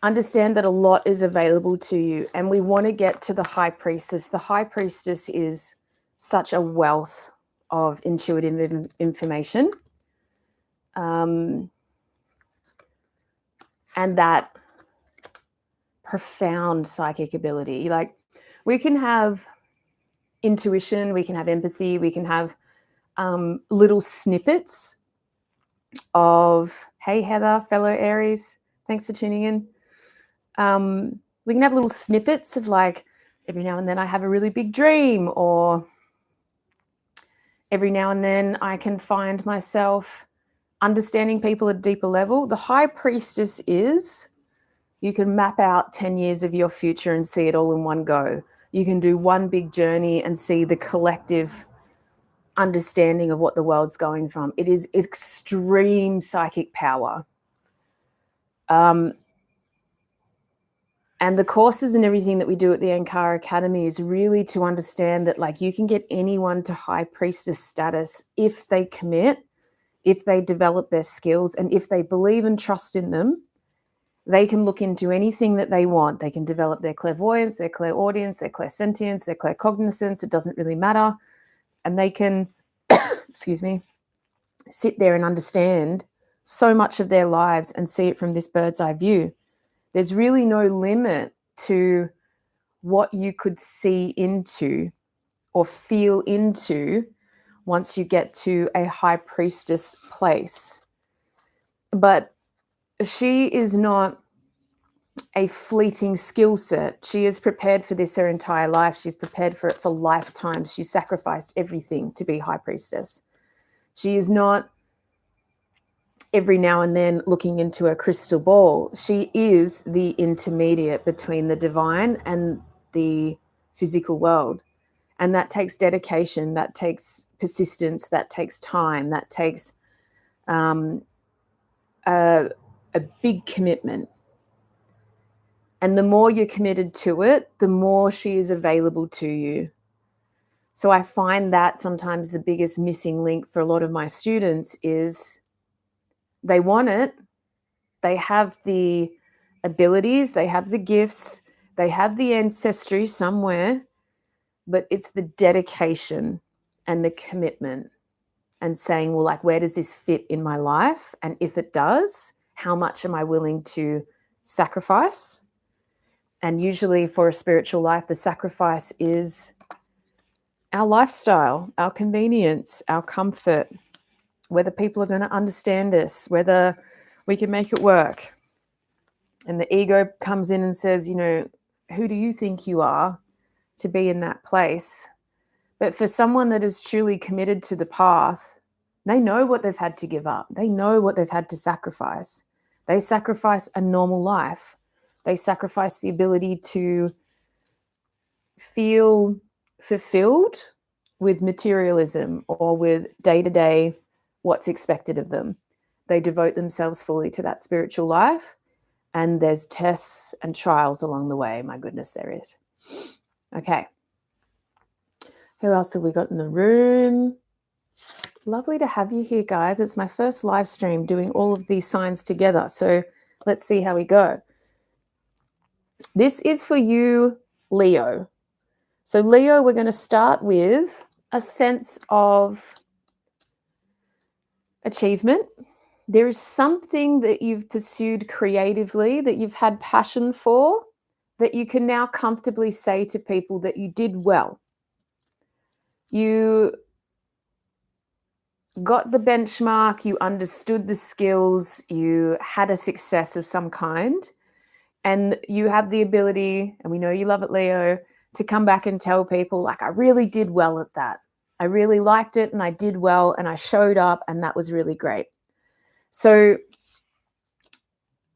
understand that a lot is available to you, and we want to get to the High Priestess. The High Priestess is such a wealth of intuitive information, and that profound psychic ability. Like, we can have intuition, we can have empathy, we can have little snippets of, hey Heather, fellow Aries, thanks for tuning in. We can have little snippets of, like, every now and then I have a really big dream, or every now and then I can find myself understanding people at a deeper level. The High Priestess is, you can map out 10 years of your future and see it all in one go. You can do one big journey and see the collective understanding of what the world's going from. It is extreme psychic power. And the courses and everything that we do at the Ankara Academy is really to understand that, like, you can get anyone to High Priestess status if they commit, if they develop their skills, and if they believe and trust in them. They can look into anything that they want. They can develop their clairvoyance, their clairaudience, their clairsentience, their claircognizance. It doesn't really matter. And they can, excuse me, sit there and understand so much of their lives and see it from this bird's eye view. There's really no limit to what you could see into or feel into once you get to a High Priestess place. But she is not a fleeting skill set. She is prepared for this her entire life. She's prepared for it for lifetimes. She sacrificed everything to be High Priestess. She is not every now and then looking into a crystal ball. She is the intermediate between the divine and the physical world. And that takes dedication, that takes persistence, that takes time, that takes a big commitment. And the more you're committed to it, the more she is available to you. So I find that sometimes the biggest missing link for a lot of my students is they want it, they have the abilities, they have the gifts, they have the ancestry somewhere, but it's the dedication and the commitment and saying, well, like, where does this fit in my life? And if it does, how much am I willing to sacrifice? And usually for a spiritual life, the sacrifice is our lifestyle, our convenience, our comfort, whether people are going to understand us, whether we can make it work. And the ego comes in and says, you know, who do you think you are to be in that place? But for someone that is truly committed to the path, they know what they've had to give up. They know what they've had to sacrifice. They sacrifice a normal life. They sacrifice the ability to feel fulfilled with materialism or with day-to-day what's expected of them. They devote themselves fully to that spiritual life, and there's tests and trials along the way. My goodness, there is. Okay. Who else have we got in the room? Lovely to have you here, guys. It's my first live stream doing all of these signs together. So let's see how we go. This is for you, Leo. So Leo, we're going to start with a sense of achievement. There is something that you've pursued creatively, that you've had passion for, that you can now comfortably say to people that you did well. You got the benchmark, you understood the skills, you had a success of some kind, and you have the ability, and we know you love it, Leo, to come back and tell people, like, I really did well at that. I really liked it and I did well and I showed up and that was really great. So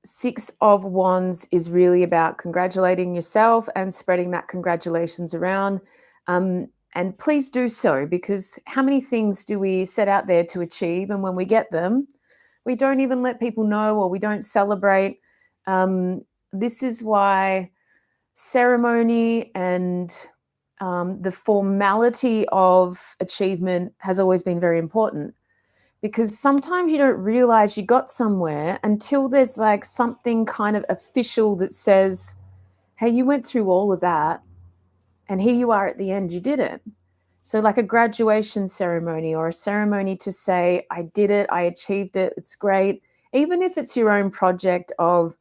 6 of Wands is really about congratulating yourself and spreading that congratulations around. And please do so, because how many things do we set out there to achieve, and when we get them, we don't even let people know, or we don't celebrate. This is why ceremony and the formality of achievement has always been very important, because sometimes you don't realize you got somewhere until there's like something kind of official that says, hey, you went through all of that and here you are at the end, you did it. So like a graduation ceremony or a ceremony to say, I did it, I achieved it, it's great. Even if it's your own project of,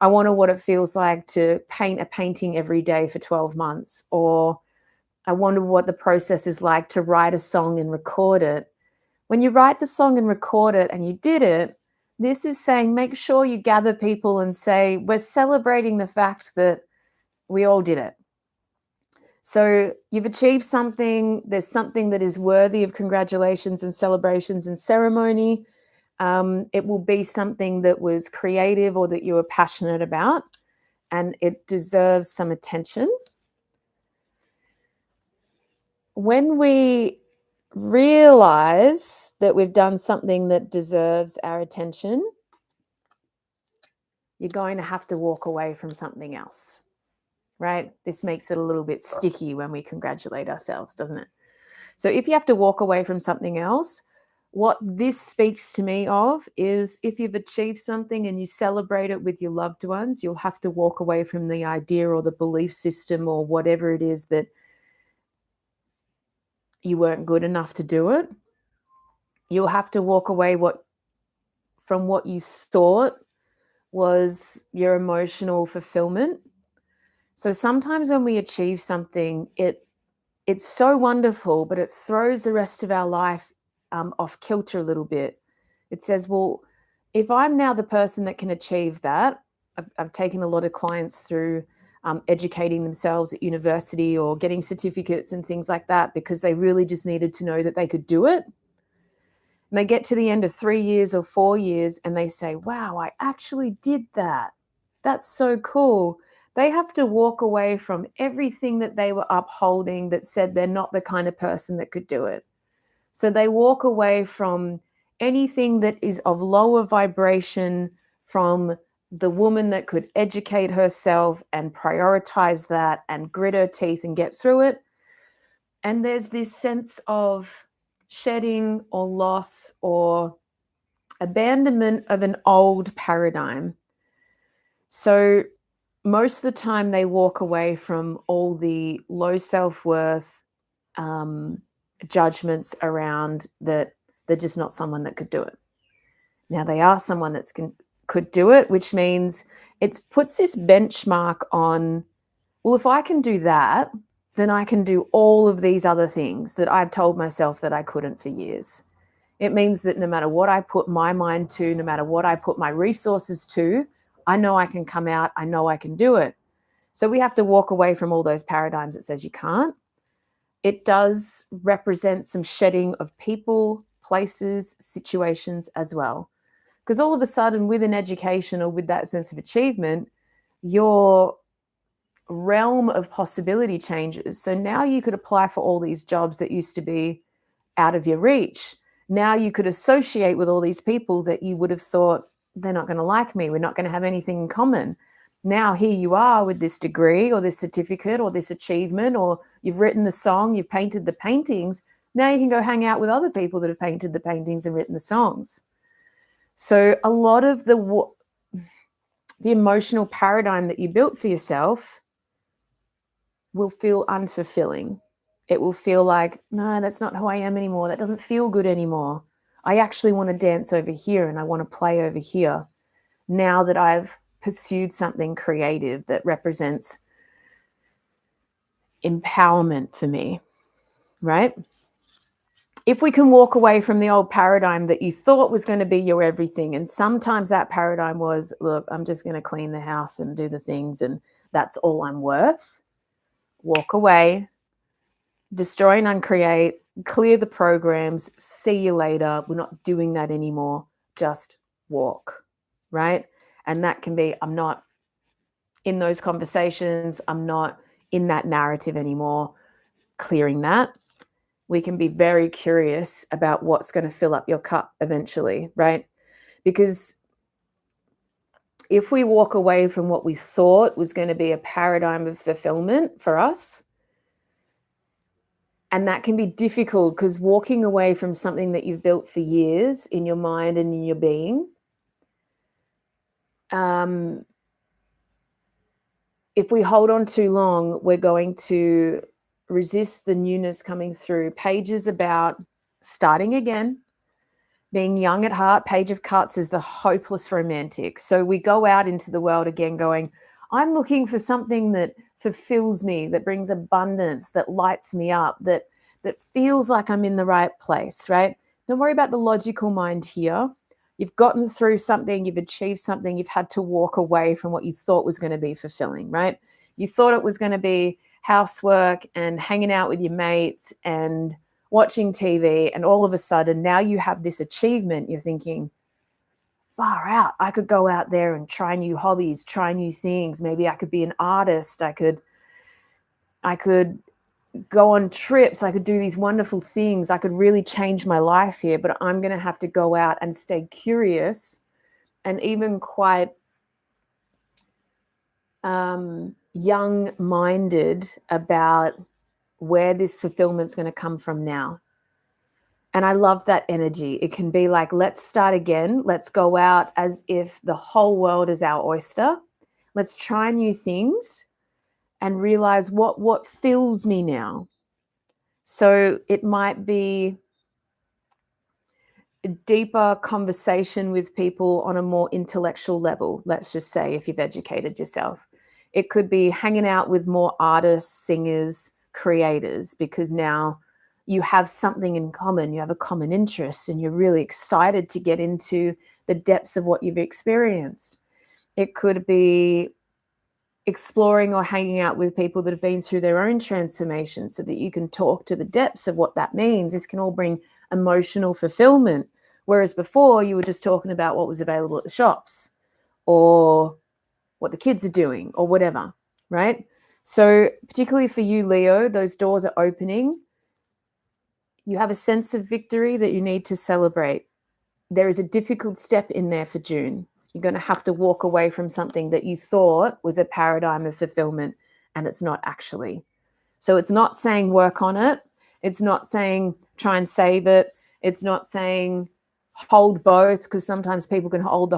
I wonder what it feels like to paint a painting every day for 12 months, or I wonder what the process is like to write a song and record it. When you write the song and record it and you did it, this is saying, make sure you gather people and say, we're celebrating the fact that we all did it. So you've achieved something. There's something that is worthy of congratulations and celebrations and ceremony. It will be something that was creative or that you were passionate about, and it deserves some attention. When we realize that we've done something that deserves our attention, you're going to have to walk away from something else, right? This makes it a little bit sticky when we congratulate ourselves, doesn't it? So if you have to walk away from something else, what this speaks to me of is if you've achieved something and you celebrate it with your loved ones, you'll have to walk away from the idea or the belief system or whatever it is that you weren't good enough to do it. You'll have to walk away from what you thought was your emotional fulfillment. So sometimes when we achieve something, it's so wonderful, but it throws the rest of our life off kilter a little bit. It says, well, if I'm now the person that can achieve that, I've taken a lot of clients through educating themselves at university or getting certificates and things like that because they really just needed to know that they could do it. And they get to the end of 3 years or 4 years and they say, wow, I actually did that. That's so cool. They have to walk away from everything that they were upholding that said they're not the kind of person that could do it. So they walk away from anything that is of lower vibration, from the woman that could educate herself and prioritize that and grit her teeth and get through it. And there's this sense of shedding or loss or abandonment of an old paradigm. So most of the time they walk away from all the low self-worth judgments around that they're just not someone that could do it. Now they are someone that could do it, which means it puts this benchmark on, well, if I can do that, then I can do all of these other things that I've told myself that I couldn't for years. It means that no matter what I put my mind to, no matter what I put my resources to, I know I can come out, I know I can do it. So we have to walk away from all those paradigms that says you can't. It does represent some shedding of people, places, situations as well. Because all of a sudden with an education or with that sense of achievement, your realm of possibility changes. So now you could apply for all these jobs that used to be out of your reach. Now you could associate with all these people that you would have thought, they're not going to like me, we're not going to have anything in common. Now here you are with this degree or this certificate or this achievement, or you've written the song, you've painted the paintings. Now you can go hang out with other people that have painted the paintings and written the songs. So a lot of the emotional paradigm that you built for yourself will feel unfulfilling. It will feel like, no, that's not who I am anymore. That doesn't feel good anymore. I actually want to dance over here and I want to play over here. Now that I've pursued something creative that represents empowerment for me, right? If we can walk away from the old paradigm that you thought was going to be your everything, and sometimes that paradigm was, look, I'm just going to clean the house and do the things and that's all I'm worth. Walk away, destroy and uncreate, clear the programs, see you later. We're not doing that anymore. Just walk, right? And that can be, I'm not in those conversations. I'm not in that narrative anymore. Clearing that. We can be very curious about what's going to fill up your cup eventually, right? Because if we walk away from what we thought was going to be a paradigm of fulfillment for us, And that can be difficult because walking away from something that you've built for years in your mind and in your being, if we hold on too long, we're going to resist the newness coming through. Page is about starting again, being young at heart. Page of Cups is the hopeless romantic. So we go out into the world again going, I'm looking for something that fulfills me, that brings abundance, that lights me up, that feels like I'm in the right place, right? Don't worry about the logical mind here. You've gotten through something, you've achieved something, you've had to walk away from what you thought was going to be fulfilling, right? You thought it was going to be housework and hanging out with your mates and watching TV, and all of a sudden now you have this achievement. You're thinking, far out, I could go out there and try new hobbies, try new things. Maybe I could be an artist. I could go on trips. I could do these wonderful things. I could really change my life here, but I'm going to have to go out and stay curious and even quite young-minded about where this fulfillment's going to come from now. And I love that energy. It can be like, let's start again. Let's go out as if the whole world is our oyster. Let's try new things and realize what fills me now. So it might be a deeper conversation with people on a more intellectual level, let's just say, if you've educated yourself. It could be hanging out with more artists, singers, creators, because now you have something in common, you have a common interest, and you're really excited to get into the depths of what you've experienced. It could be exploring or hanging out with people that have been through their own transformation so that you can talk to the depths of what that means. This can all bring emotional fulfillment. Whereas before you were just talking about what was available at the shops or what the kids are doing or whatever, right? So particularly for you, Leo, those doors are opening. You have a sense of victory that you need to celebrate. There is a difficult step in there for June. You're going to have to walk away from something that you thought was a paradigm of fulfillment, and it's not actually. So it's not saying work on it. It's not saying try and save it. It's not saying hold both, because sometimes people can hold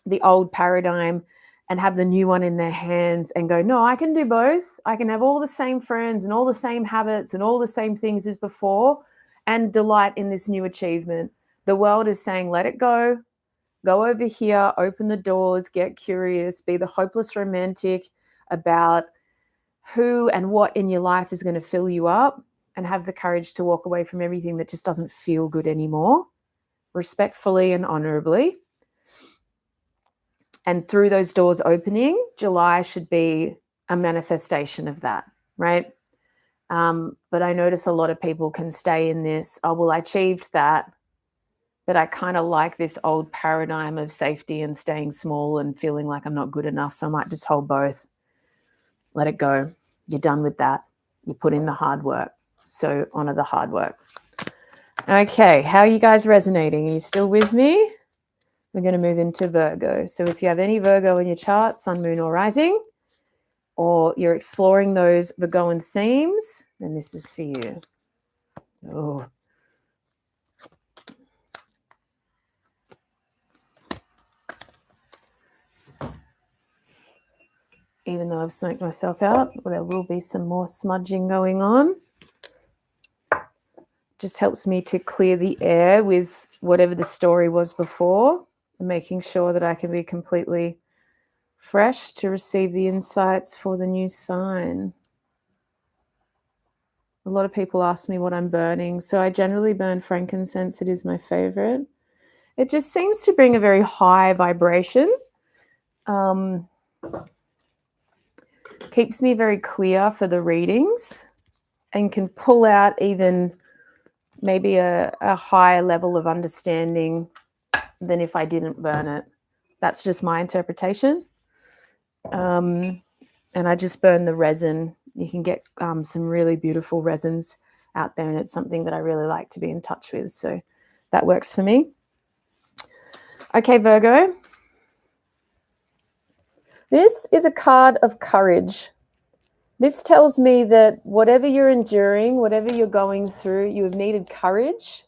the old paradigm and have the new one in their hands and go, no, I can do both. I can have all the same friends and all the same habits and all the same things as before and delight in this new achievement. The world is saying, let it go. Go over here, open the doors, get curious, be the hopeless romantic about who and what in your life is going to fill you up, and have the courage to walk away from everything that just doesn't feel good anymore, respectfully and honorably. And through those doors opening, July should be a manifestation of that, right? But I notice a lot of people can stay in this, oh, well, I achieved that, but I kind of like this old paradigm of safety and staying small and feeling like I'm not good enough, so I might just hold both. Let it go. You're done with that. You put in the hard work. So honor the hard work. Okay, how are you guys resonating? Are you still with me? We're going to move into Virgo. So if you have any Virgo in your chart, sun, moon, or rising, or you're exploring those Virgoan themes, then this is for you. Oh. Even though I've smoked myself out, there will be some more smudging going on. Just helps me to clear the air with whatever the story was before, and making sure that I can be completely fresh to receive the insights for the new sign. A lot of people ask me what I'm burning, so I generally burn frankincense. It is my favorite. It just seems to bring a very high vibration. Keeps me very clear for the readings and can pull out even maybe a higher level of understanding than if I didn't burn it. That's just my interpretation. And I just burn the resin. You can get some really beautiful resins out there, and it's something that I really like to be in touch with. So that works for me. Okay, Virgo. This is a card of courage. This tells me that whatever you're enduring, whatever you're going through, you have needed courage.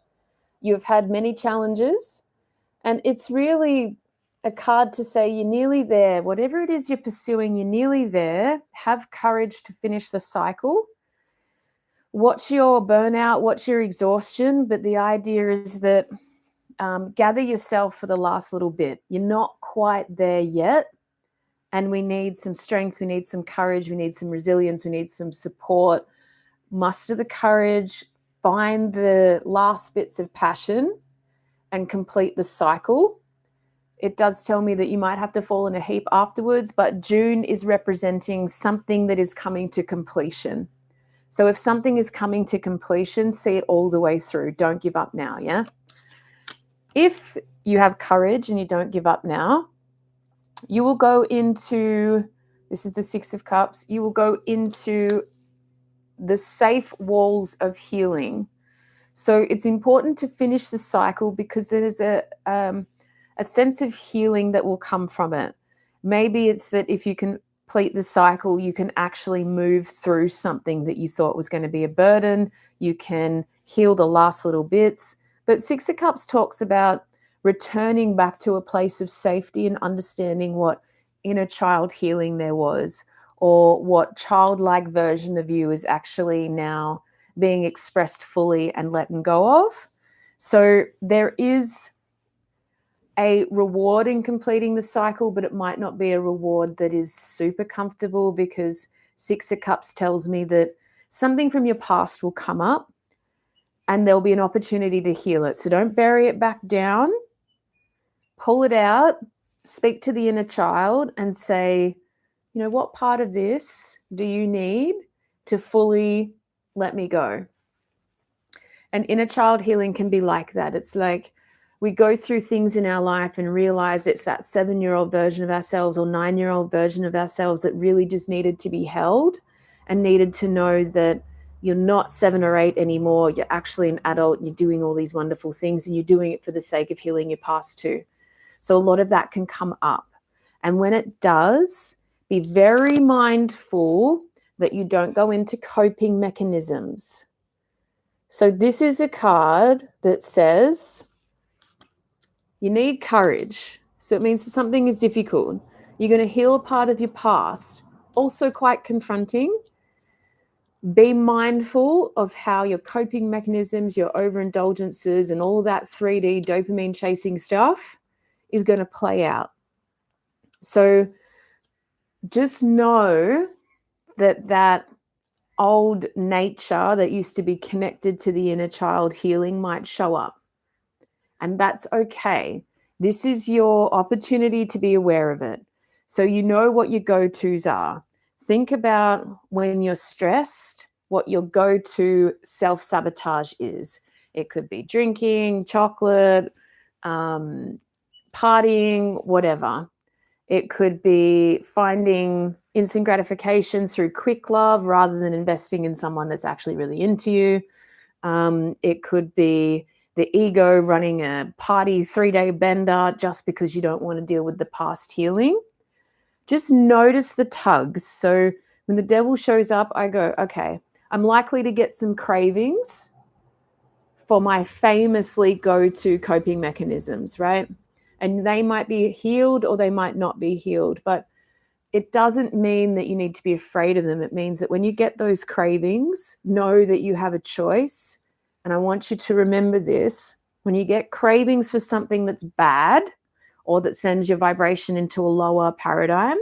You've had many challenges. And it's really a card to say you're nearly there. Whatever it is you're pursuing, you're nearly there. Have courage to finish the cycle. Watch your burnout, watch your exhaustion. But the idea is that gather yourself for the last little bit. You're not quite there yet. And we need some strength. We need some courage. We need some resilience. We need some support. Muster the courage. Find the last bits of passion and complete the cycle. It does tell me that you might have to fall in a heap afterwards, but June is representing something that is coming to completion. So if something is coming to completion, see it all the way through. Don't give up now, yeah? If you have courage and you don't give up now, you will go into, this is the Six of Cups, you will go into the safe walls of healing. So it's important to finish the cycle because there's a sense of healing that will come from it. Maybe it's that if you complete the cycle, you can actually move through something that you thought was going to be a burden. You can heal the last little bits. But Six of Cups talks about returning back to a place of safety and understanding what inner child healing there was, or what childlike version of you is actually now being expressed fully and letting go of. So there is a reward in completing the cycle, but it might not be a reward that is super comfortable, because Six of Cups tells me that something from your past will come up and there'll be an opportunity to heal it. So don't bury it back down. Pull it out, speak to the inner child and say, you know, what part of this do you need to fully let me go? And inner child healing can be like that. It's like we go through things in our life and realize it's that 7-year-old version of ourselves or 9-year-old version of ourselves that really just needed to be held and needed to know that you're not 7 or 8 anymore. You're actually an adult and you're doing all these wonderful things and you're doing it for the sake of healing your past too. So a lot of that can come up. And when it does, be very mindful that you don't go into coping mechanisms. So this is a card that says you need courage. So it means something is difficult. You're going to heal a part of your past, also quite confronting. Be mindful of how your coping mechanisms, your overindulgences, and all that 3D dopamine chasing stuff is going to play out. So just know that old nature that used to be connected to the inner child healing might show up. And that's okay. This is your opportunity to be aware of it. So you know what your go-tos are. Think about when you're stressed, what your go-to self-sabotage is. It could be drinking, chocolate, partying, whatever. It could be finding instant gratification through quick love rather than investing in someone that's actually really into you. It could be the ego running a party 3-day bender just because you don't want to deal with the past healing. Just notice the tugs. So when the devil shows up, I go, okay, I'm likely to get some cravings for my famously go-to coping mechanisms, right? And they might be healed or they might not be healed, but it doesn't mean that you need to be afraid of them. It means that when you get those cravings, know that you have a choice. And I want you to remember this. When you get cravings for something that's bad or that sends your vibration into a lower paradigm,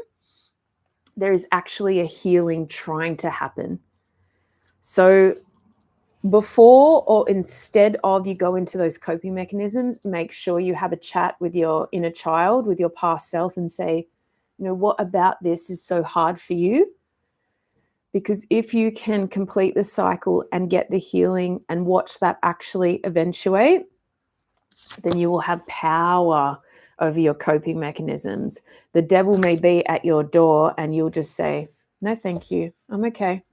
there is actually a healing trying to happen. So before or instead of you go into those coping mechanisms, make sure you have a chat with your inner child, with your past self, and say, you know, what about this is so hard for you? Because if you can complete the cycle and get the healing and watch that actually eventuate, then you will have power over your coping mechanisms. The devil may be at your door and you'll just say, no, thank you. I'm okay.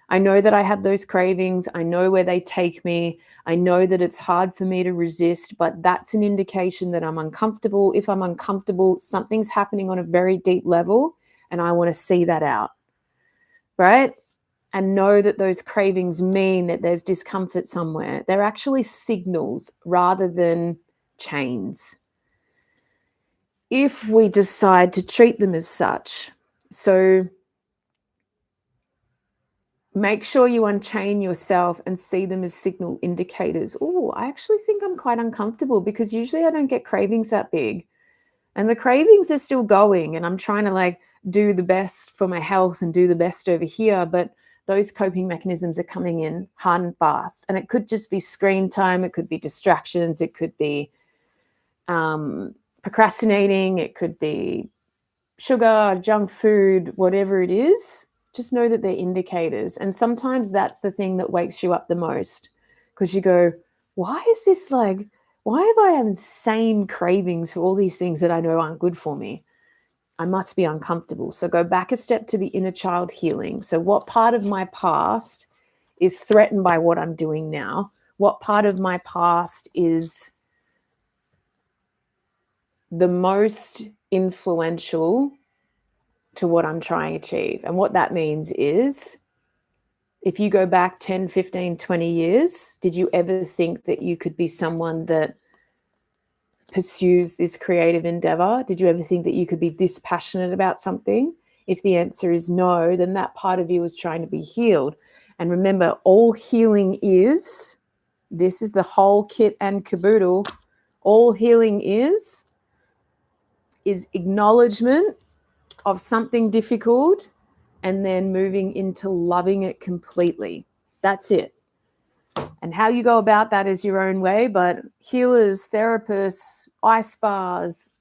I know that I have those cravings. I know where they take me. I know that it's hard for me to resist, but that's an indication that I'm uncomfortable. If I'm uncomfortable, something's happening on a very deep level and I want to see that out. right? And know that those cravings mean that there's discomfort somewhere. They're actually signals rather than chains, if we decide to treat them as such. So make sure you unchain yourself and see them as signal indicators. Oh, I actually think I'm quite uncomfortable because usually I don't get cravings that big. And the cravings are still going, and I'm trying to like do the best for my health and do the best over here. But those coping mechanisms are coming in hard and fast. And it could just be screen time. It could be distractions. It could be procrastinating. It could be sugar, junk food, whatever it is. Just know that they're indicators. And sometimes that's the thing that wakes you up the most, because you go, why is this like, why have I insane cravings for all these things that I know aren't good for me? I must be uncomfortable. So go back a step to the inner child healing. So what part of my past is threatened by what I'm doing now? What part of my past is the most influential to what I'm trying to achieve? And what that means is, if you go back 10, 15, 20 years, did you ever think that you could be someone that pursues this creative endeavor? Did you ever think that you could be this passionate about something? If the answer is no, then that part of you is trying to be healed. And remember, all healing is, this is the whole kit and caboodle, all healing is acknowledgement of something difficult and then moving into loving it completely. That's it. And how you go about that is your own way, but healers, therapists, ice bars,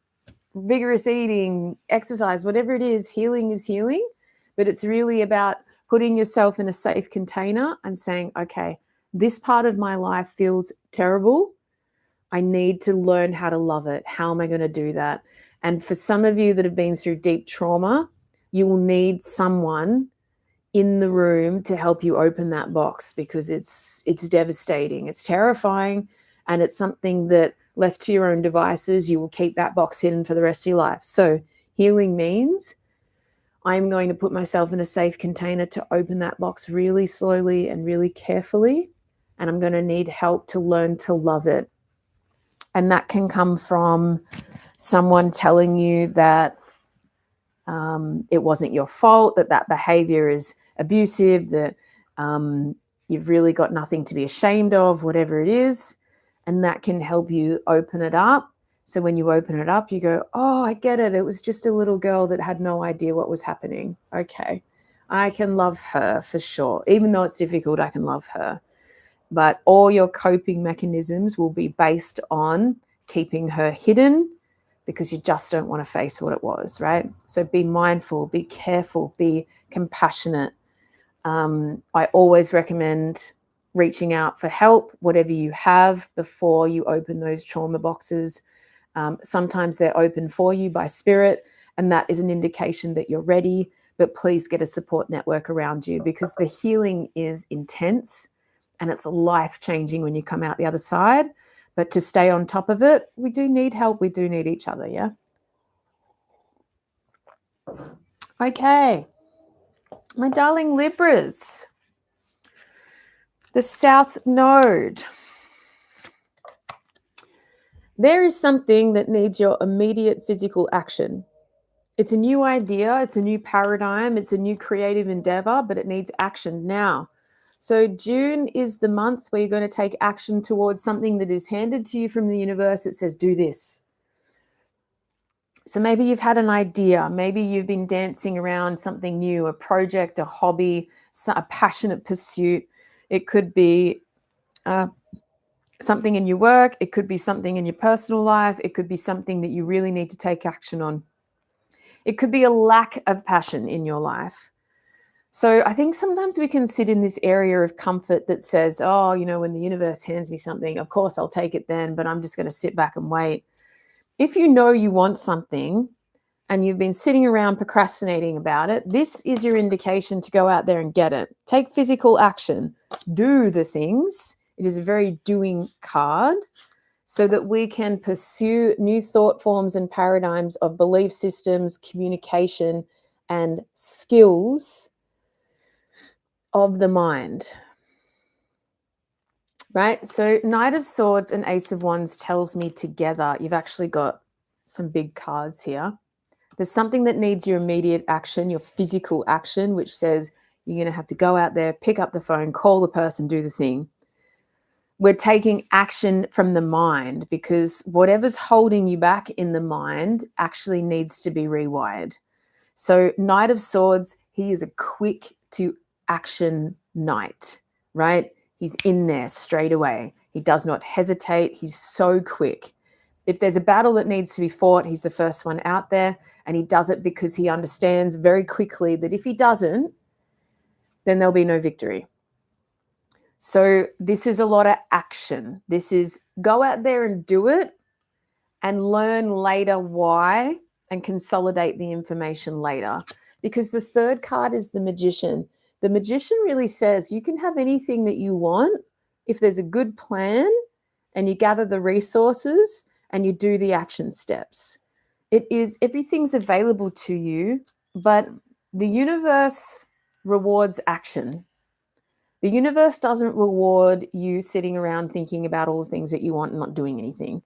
vigorous eating, exercise, whatever it is healing, but it's really about putting yourself in a safe container and saying, okay, this part of my life feels terrible. I need to learn how to love it. How am I going to do that? And for some of you that have been through deep trauma, you will need someone in the room to help you open that box, because it's devastating, it's terrifying, and it's something that, left to your own devices, you will keep that box hidden for the rest of your life. So healing means I'm going to put myself in a safe container to open that box really slowly and really carefully, and I'm going to need help to learn to love it. And that can come from someone telling you that it wasn't your fault, that behavior is abusive, that you've really got nothing to be ashamed of, whatever it is. And that can help you open it up. So when you open it up, you go, oh, I get it. It was just a little girl that had no idea what was happening. Okay, I can love her for sure. Even though it's difficult, I can love her. But all your coping mechanisms will be based on keeping her hidden, because you just don't want to face what it was, right? So be mindful, be careful, be compassionate. I always recommend reaching out for help, whatever you have, before you open those trauma boxes. Sometimes they're open for you by spirit, and that is an indication that you're ready, but please get a support network around you, because the healing is intense and it's life-changing when you come out the other side. But to stay on top of it, we do need help. We do need each other, yeah? Okay. My darling Libras, the South Node. There is something that needs your immediate physical action. It's a new idea, it's a new paradigm, it's a new creative endeavor, but it needs action now. So June is the month where you're going to take action towards something that is handed to you from the universe. It says, do this. So maybe you've had an idea, maybe you've been dancing around something new, a project, a hobby, a passionate pursuit. It could be something in your work. It could be something in your personal life. It could be something that you really need to take action on. It could be a lack of passion in your life. So I think sometimes we can sit in this area of comfort that says, oh, you know, when the universe hands me something, of course I'll take it then, but I'm just going to sit back and wait. If you know you want something and you've been sitting around procrastinating about it, this is your indication to go out there and get it. Take physical action. Do the things. It is a very doing card, so that we can pursue new thought forms and paradigms of belief systems, communication, and skills of the mind, right? So Knight of Swords and Ace of Wands tells me together, you've actually got some big cards here. There's something that needs your immediate action, your physical action, which says you're going to have to go out there, pick up the phone, call the person, do the thing. We're taking action from the mind because whatever's holding you back in the mind actually needs to be rewired. So Knight of Swords, he is a quick to action knight, right? He's in there straight away. He does not hesitate. He's so quick. If there's a battle that needs to be fought, he's the first one out there, and he does it because he understands very quickly that if he doesn't, then there'll be no victory. So this is a lot of action. This is go out there and do it and learn later why and consolidate the information later. Because the third card is the Magician. The Magician really says you can have anything that you want if there's a good plan and you gather the resources and you do the action steps. It is, everything's available to you, but the universe rewards action. The universe doesn't reward you sitting around thinking about all the things that you want and not doing anything.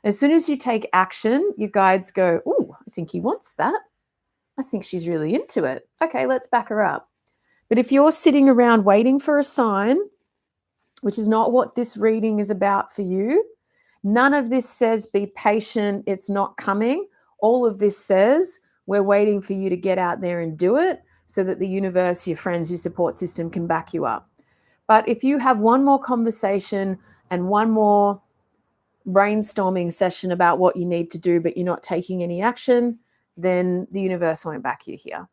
As soon as you take action, your guides go, "Ooh, I think he wants that. I think she's really into it. Okay, let's back her up." But if you're sitting around waiting for a sign, which is not what this reading is about for you, none of this says be patient, it's not coming. All of this says we're waiting for you to get out there and do it so that the universe, your friends, your support system can back you up. But if you have one more conversation and one more brainstorming session about what you need to do, but you're not taking any action, then the universe won't back you here.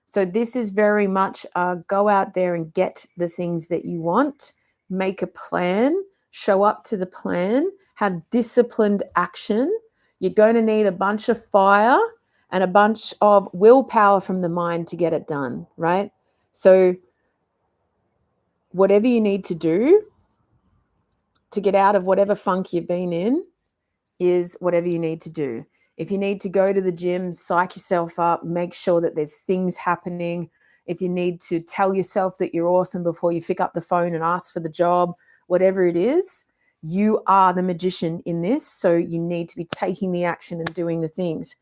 So this is very much go out there and get the things that you want, make a plan, show up to the plan, have disciplined action. You're going to need a bunch of fire and a bunch of willpower from the mind to get it done, right? So whatever you need to do to get out of whatever funk you've been in is whatever you need to do. If you need to go to the gym, psych yourself up, make sure that there's things happening. If you need to tell yourself that you're awesome before you pick up the phone and ask for the job, whatever it is, you are the magician in this. So you need to be taking the action and doing the things.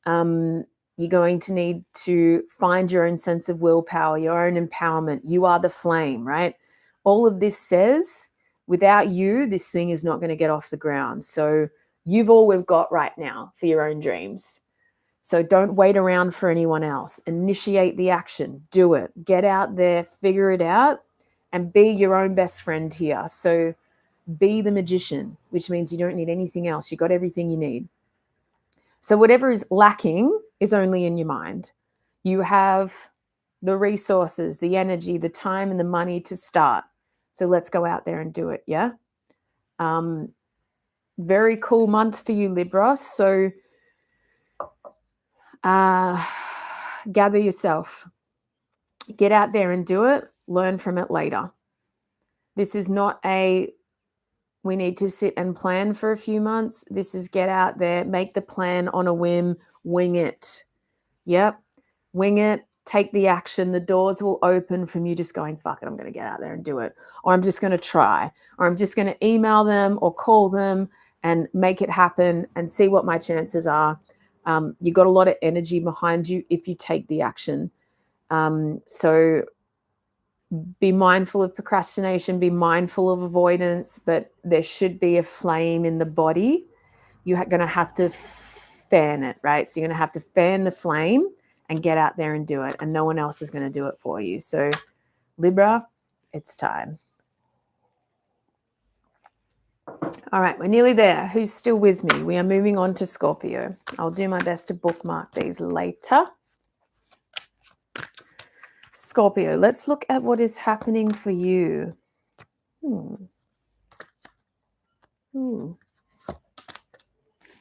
You're going to need to find your own sense of willpower, your own empowerment. You are the flame, right? All of this says, without you, this thing is not going to get off the ground. So you've all we've got right now for your own dreams. So don't wait around for anyone else. Initiate the action. Do it. Get out there, figure it out, and be your own best friend here. So be the magician, which means you don't need anything else. You got everything you need. So whatever is lacking is only in your mind. You have the resources, the energy, the time, and the money to start. So let's go out there and do it, yeah? Very cool month for you, Libra. So gather yourself. Get out there and do it. Learn from it later. This is not we need to sit and plan for a few months. This is get out there, make the plan on a whim, wing it. Yep, wing it, take the action. The doors will open from you just going, fuck it, I'm going to get out there and do it. Or I'm just going to try. Or I'm just going to email them or call them and make it happen and see what my chances are. You got a lot of energy behind you if you take the action. So be mindful of procrastination, be mindful of avoidance, but there should be a flame in the body. You're going to have to fan it, right? So you're going to have to fan the flame and get out there and do it, and no one else is going to do it for you. So Libra, it's time. All right, we're nearly there. Who's still with me? We are moving on to Scorpio. I'll do my best to bookmark these later. Scorpio, let's look at what is happening for you. Oh,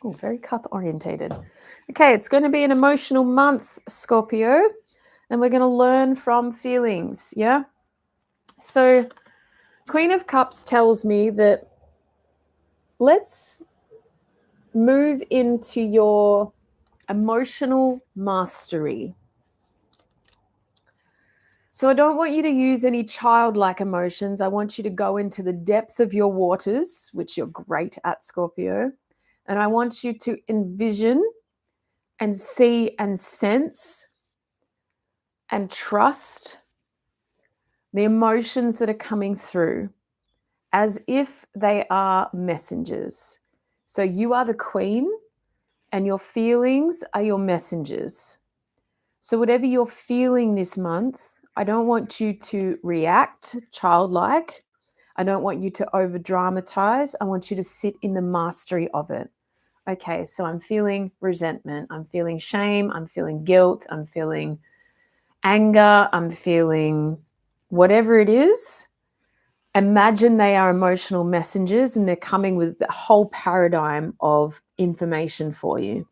very cup orientated. Okay, it's going to be an emotional month, Scorpio, and we're going to learn from feelings, yeah? So Queen of Cups tells me that let's move into your emotional mastery. So I don't want you to use any childlike emotions. I want you to go into the depth of your waters, which you're great at, Scorpio. And I want you to envision and see and sense and trust the emotions that are coming through as if they are messengers. So you are the queen and your feelings are your messengers. So whatever you're feeling this month, I don't want you to react childlike. I don't want you to over dramatize. I want you to sit in the mastery of it. Okay, so I'm feeling resentment. I'm feeling shame. I'm feeling guilt. I'm feeling anger. I'm feeling whatever it is. Imagine they are emotional messengers and they're coming with a whole paradigm of information for you.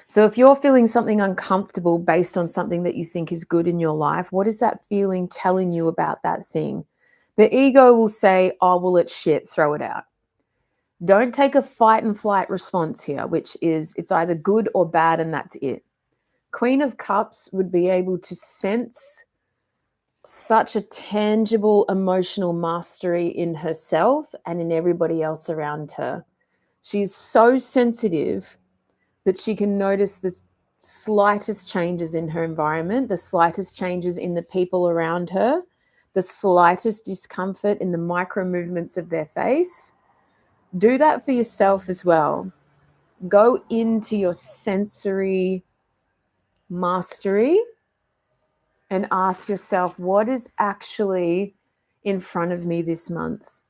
So if you're feeling something uncomfortable based on something that you think is good in your life, what is that feeling telling you about that thing? The ego will say, oh, well, it's shit, throw it out. Don't take a fight and flight response here, which is it's either good or bad and that's it. Queen of Cups would be able to sense such a tangible emotional mastery in herself and in everybody else around her. She is so sensitive that she can notice the slightest changes in her environment, the slightest changes in the people around her, the slightest discomfort in the micro movements of their face. Do that for yourself as well. Go into your sensory mastery and ask yourself, what is actually in front of me this month?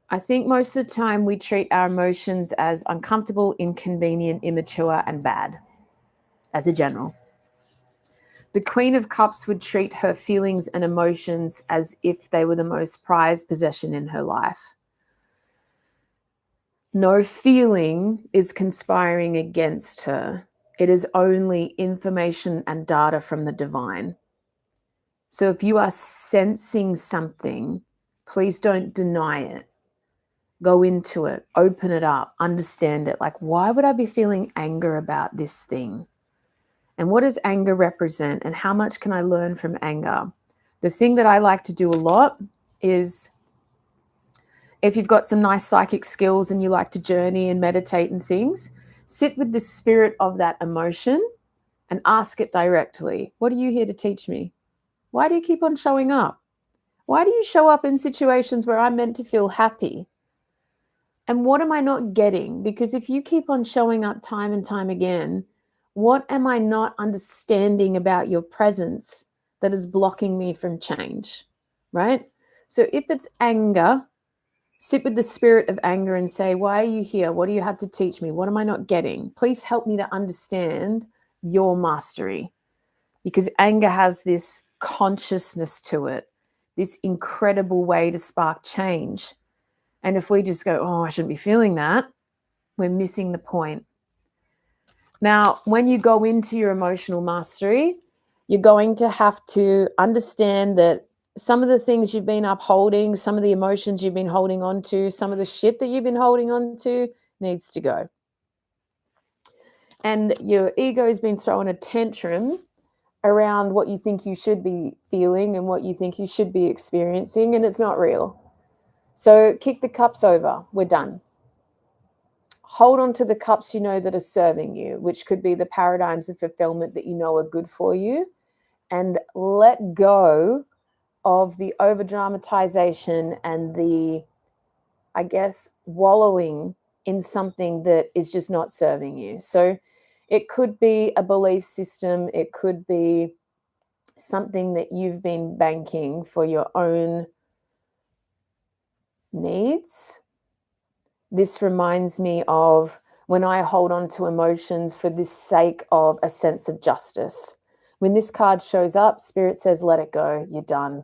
I think most of the time we treat our emotions as uncomfortable, inconvenient, immature, and bad, as a general. The Queen of Cups would treat her feelings and emotions as if they were the most prized possession in her life. No feeling is conspiring against her. It is only information and data from the divine. So if you are sensing something, please don't deny it. Go into it, open it up, understand it. Like, why would I be feeling anger about this thing? And what does anger represent? And how much can I learn from anger? The thing that I like to do a lot is, if you've got some nice psychic skills and you like to journey and meditate and things, sit with the spirit of that emotion and ask it directly. What are you here to teach me? Why do you keep on showing up? Why do you show up in situations where I'm meant to feel happy? And what am I not getting? Because if you keep on showing up time and time again, what am I not understanding about your presence that is blocking me from change, right? So if it's anger, sit with the spirit of anger and say, why are you here? What do you have to teach me? What am I not getting? Please help me to understand your mastery, because anger has this consciousness to it, this incredible way to spark change. And if we just go, oh, I shouldn't be feeling that, we're missing the point. Now, when you go into your emotional mastery, you're going to have to understand that some of the things you've been upholding, some of the emotions you've been holding on to, some of the shit that you've been holding on to needs to go. And your ego has been throwing a tantrum around what you think you should be feeling and what you think you should be experiencing, and it's not real. So kick the cups over. We're done. Hold on to the cups you know that are serving you, which could be the paradigms of fulfillment that you know are good for you, and let go of the over dramatization and the, I guess, wallowing in something that is just not serving you. So it could be a belief system. It could be something that you've been banking for your own needs. This reminds me of when I hold on to emotions for the sake of a sense of justice. When this card shows up, Spirit says, let it go. You're done.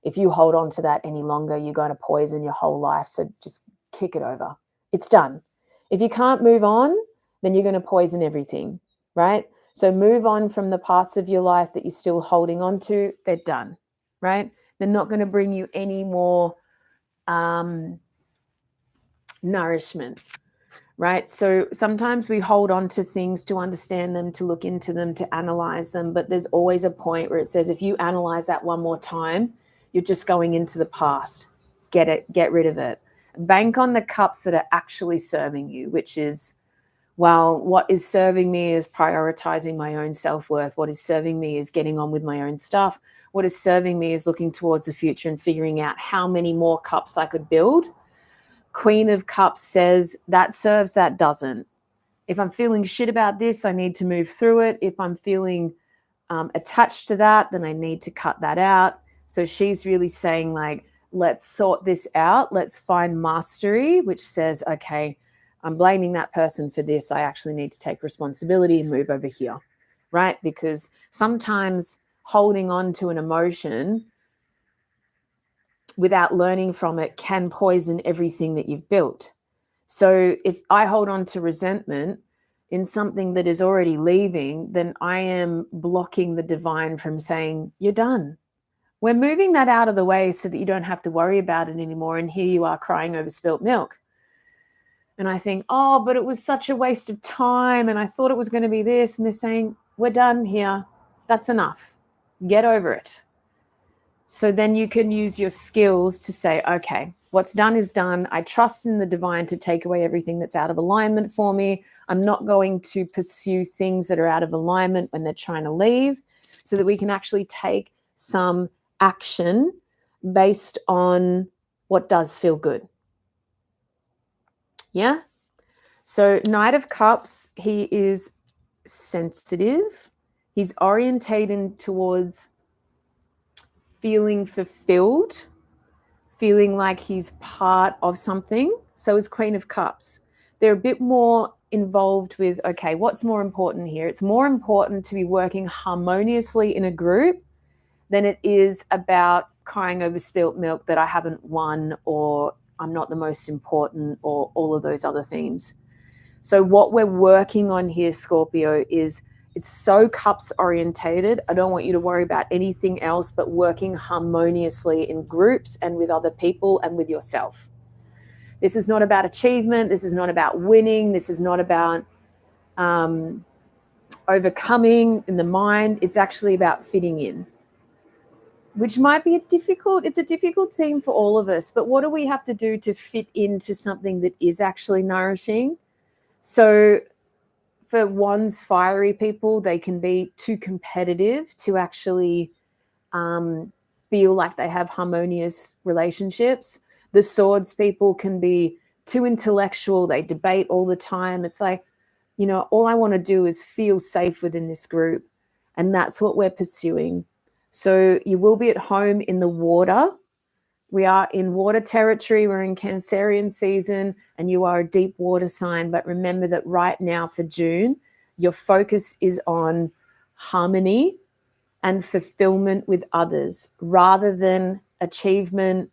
If you hold on to that any longer, you're going to poison your whole life. So just kick it over. It's done. If you can't move on, then you're going to poison everything, right? So move on from the parts of your life that you're still holding on to. They're done, right? They're not going to bring you any more nourishment, right? So sometimes we hold on to things to understand them, to look into them, to analyze them, but there's always a point where it says, if you analyze that one more time, you're just going into the past. Get rid of it. Bank on the cups that are actually serving you, which is, well, what is serving me is prioritizing my own self-worth. What is serving me is getting on with my own stuff. What is serving me is looking towards the future and figuring out how many more cups I could build. Queen of Cups says that serves, that doesn't. If I'm feeling shit about this, I need to move through it. If I'm feeling attached to that, then I need to cut that out. So she's really saying, like, let's sort this out. Let's find mastery, which says, okay, I'm blaming that person for this. I actually need to take responsibility and move over here, right? Because sometimes holding on to an emotion without learning from it can poison everything that you've built. So if I hold on to resentment in something that is already leaving, then I am blocking the divine from saying, you're done. We're moving that out of the way so that you don't have to worry about it anymore. And here you are crying over spilt milk. And I think, oh, but it was such a waste of time. And I thought it was going to be this. And they're saying, we're done here. That's enough. Get over it. So then you can use your skills to say, okay, what's done is done. I trust in the divine to take away everything that's out of alignment for me. I'm not going to pursue things that are out of alignment when they're trying to leave, so that we can actually take some action based on what does feel good. Yeah? So Knight of Cups, he is sensitive. He's orientated towards feeling fulfilled, feeling like he's part of something. So is Queen of Cups. They're a bit more involved with, okay, what's more important here? It's more important to be working harmoniously in a group than it is about crying over spilt milk that I haven't won, or I'm not the most important, or all of those other themes. So what we're working on here, Scorpio, is it's so cups orientated. I don't want you to worry about anything else but working harmoniously in groups and with other people and with yourself. This is not about achievement. This is not about winning. This is not about overcoming in the mind. It's actually about fitting in, which might be it's a difficult theme for all of us. But what do we have to do to fit into something that is actually nourishing? So for Wands fiery people, they can be too competitive to actually feel like they have harmonious relationships. The Swords people can be too intellectual. They debate all the time. It's like, all I want to do is feel safe within this group. And that's what we're pursuing. So you will be at home in the water. We are in water territory. We're in Cancerian season, and you are a deep water sign. But remember that right now for June, your focus is on harmony and fulfillment with others rather than achievement,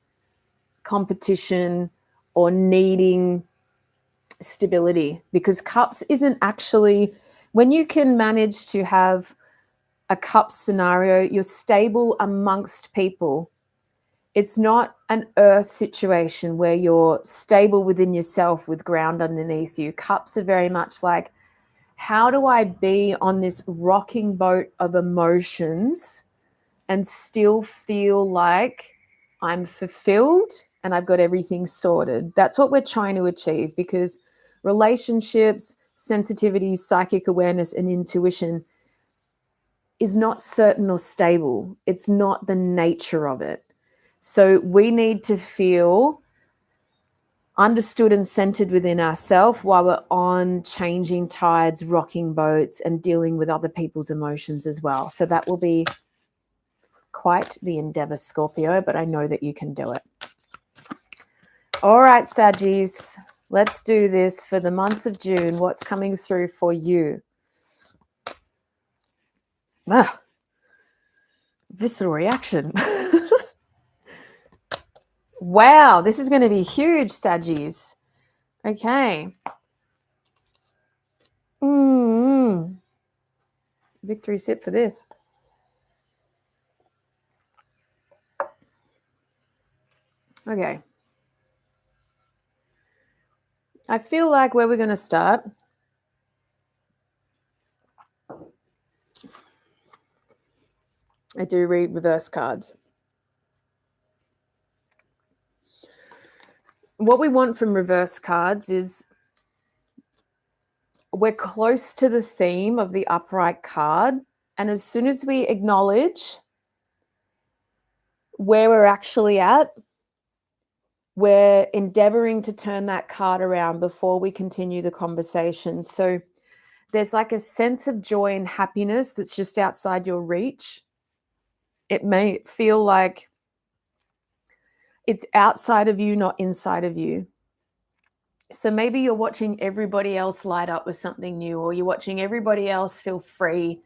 competition, or needing stability. Because cups isn't actually, when you can manage to have a cup scenario, you're stable amongst people. It's not an earth situation where you're stable within yourself with ground underneath you. Cups are very much like, how do I be on this rocking boat of emotions and still feel like I'm fulfilled and I've got everything sorted? That's what we're trying to achieve, because relationships, sensitivity, psychic awareness, and intuition is not certain or stable. It's not the nature of it. So we need to feel understood and centered within ourselves while we're on changing tides, rocking boats, and dealing with other people's emotions as well. So that will be quite the endeavor, Scorpio, but I know that you can do it. All right, Saggies, let's do this for the month of June. What's coming through for you? Ah, visceral reaction. Wow, this is going to be huge, Saggies. Okay. Victory sip for this. Okay. I feel like where we're going to start, I do read reverse cards. What we want from reverse cards is we're close to the theme of the upright card. And as soon as we acknowledge where we're actually at, we're endeavoring to turn that card around before we continue the conversation. So there's like a sense of joy and happiness that's just outside your reach. It may feel like it's outside of you, not inside of you. So maybe you're watching everybody else light up with something new, or you're watching everybody else feel free.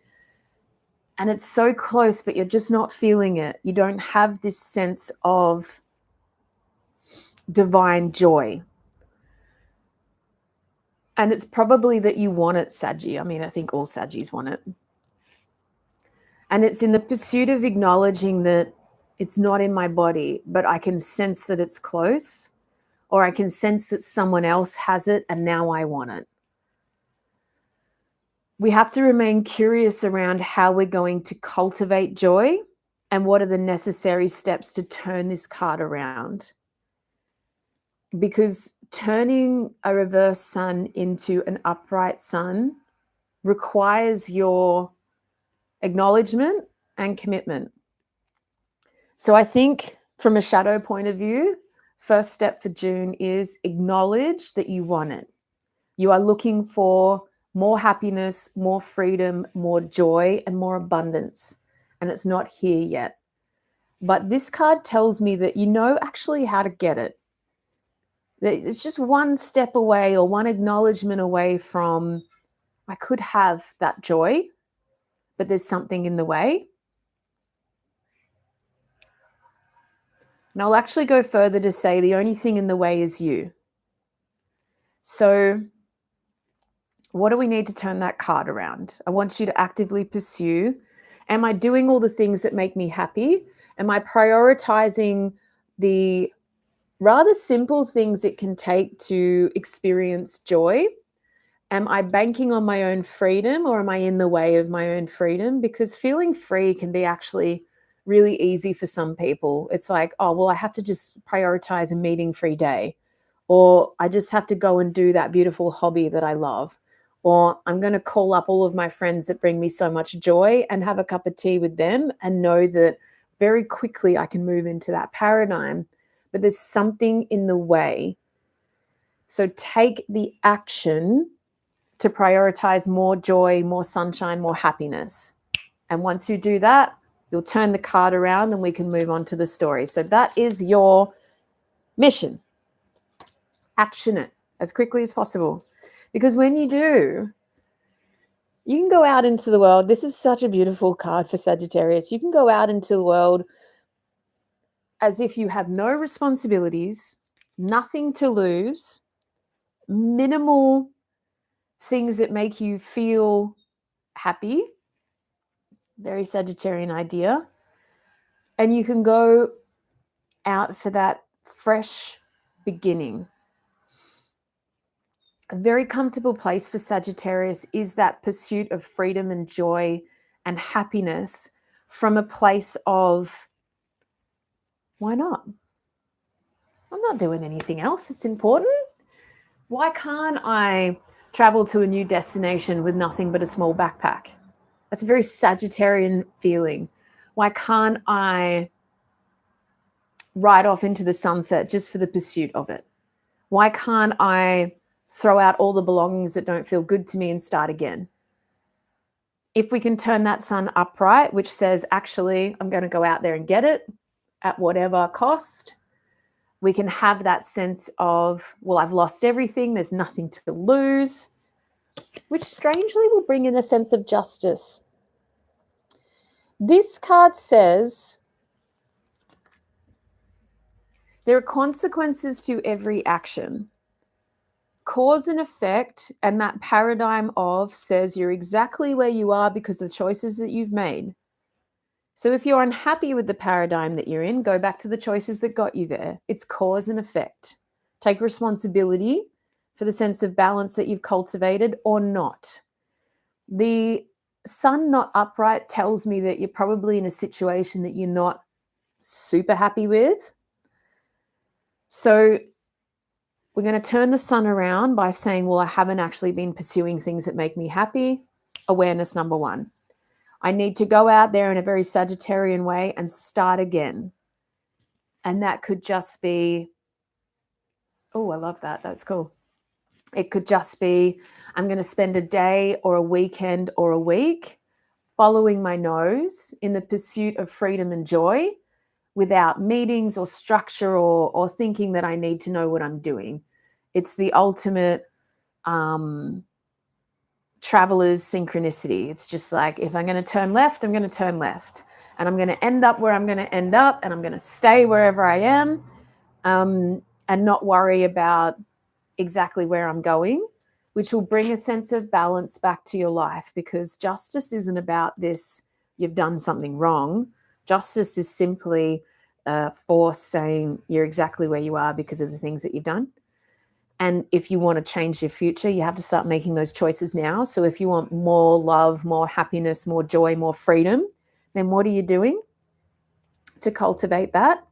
And it's so close, but you're just not feeling it. You don't have this sense of divine joy. And it's probably that you want it, Saggy. I mean, I think all Saggies want it. And it's in the pursuit of acknowledging that it's not in my body, but I can sense that it's close, or I can sense that someone else has it and now I want it. We have to remain curious around how we're going to cultivate joy and what are the necessary steps to turn this card around. Because turning a reverse sun into an upright sun requires your acknowledgement and commitment. So I think from a shadow point of view, first step for June is acknowledge that you want it. You are looking for more happiness, more freedom, more joy, and more abundance. And it's not here yet. But this card tells me that you know actually how to get it. It's just one step away or one acknowledgement away from, I could have that joy, but there's something in the way. And I'll actually go further to say the only thing in the way is you. So what do we need to turn that card around? I want you to actively pursue. Am I doing all the things that make me happy? Am I prioritizing the rather simple things it can take to experience joy? Am I banking on my own freedom, or am I in the way of my own freedom? Because feeling free can be actually really easy for some people. It's like, oh, well, I have to just prioritize a meeting-free day, or I just have to go and do that beautiful hobby that I love, or I'm going to call up all of my friends that bring me so much joy and have a cup of tea with them and know that very quickly I can move into that paradigm. But there's something in the way. So take the action to prioritize more joy, more sunshine, more happiness. And once you do that, you'll turn the card around and we can move on to the story. So that is your mission. Action it as quickly as possible. Because when you do, you can go out into the world. This is such a beautiful card for Sagittarius. You can go out into the world as if you have no responsibilities, nothing to lose, minimal things that make you feel happy. Very Sagittarian idea. And you can go out for that fresh beginning. A very comfortable place for Sagittarius is that pursuit of freedom and joy and happiness from a place of, why not? I'm not doing anything else. It's important. Why can't I travel to a new destination with nothing but a small backpack? That's a very Sagittarian feeling. Why can't I ride off into the sunset just for the pursuit of it? Why can't I throw out all the belongings that don't feel good to me and start again? If we can turn that sun upright, which says, actually, I'm going to go out there and get it at whatever cost, we can have that sense of, well, I've lost everything. There's nothing to lose, which strangely will bring in a sense of justice. This card says there are consequences to every action. Cause and effect, and that paradigm of says you're exactly where you are because of the choices that you've made. So if you're unhappy with the paradigm that you're in, go back to the choices that got you there. It's cause and effect. Take responsibility for the sense of balance that you've cultivated or not. The sun not upright tells me that you're probably in a situation that you're not super happy with. So we're going to turn the sun around by saying, well, I haven't actually been pursuing things that make me happy. Awareness number one. I need to go out there in a very Sagittarian way and start again. And that could just be, oh, I love that. That's cool. It could just be, I'm going to spend a day or a weekend or a week following my nose in the pursuit of freedom and joy without meetings or structure or thinking that I need to know what I'm doing. It's the ultimate traveler's synchronicity. It's just like, if I'm going to turn left, I'm going to turn left. And I'm going to end up where I'm going to end up. And I'm going to stay wherever I am and not worry about exactly where I'm going, which will bring a sense of balance back to your life, because justice isn't about this, you've done something wrong. Justice is simply force saying you're exactly where you are because of the things that you've done. And if you want to change your future, you have to start making those choices now. So if you want more love, more happiness, more joy, more freedom, then what are you doing to cultivate that?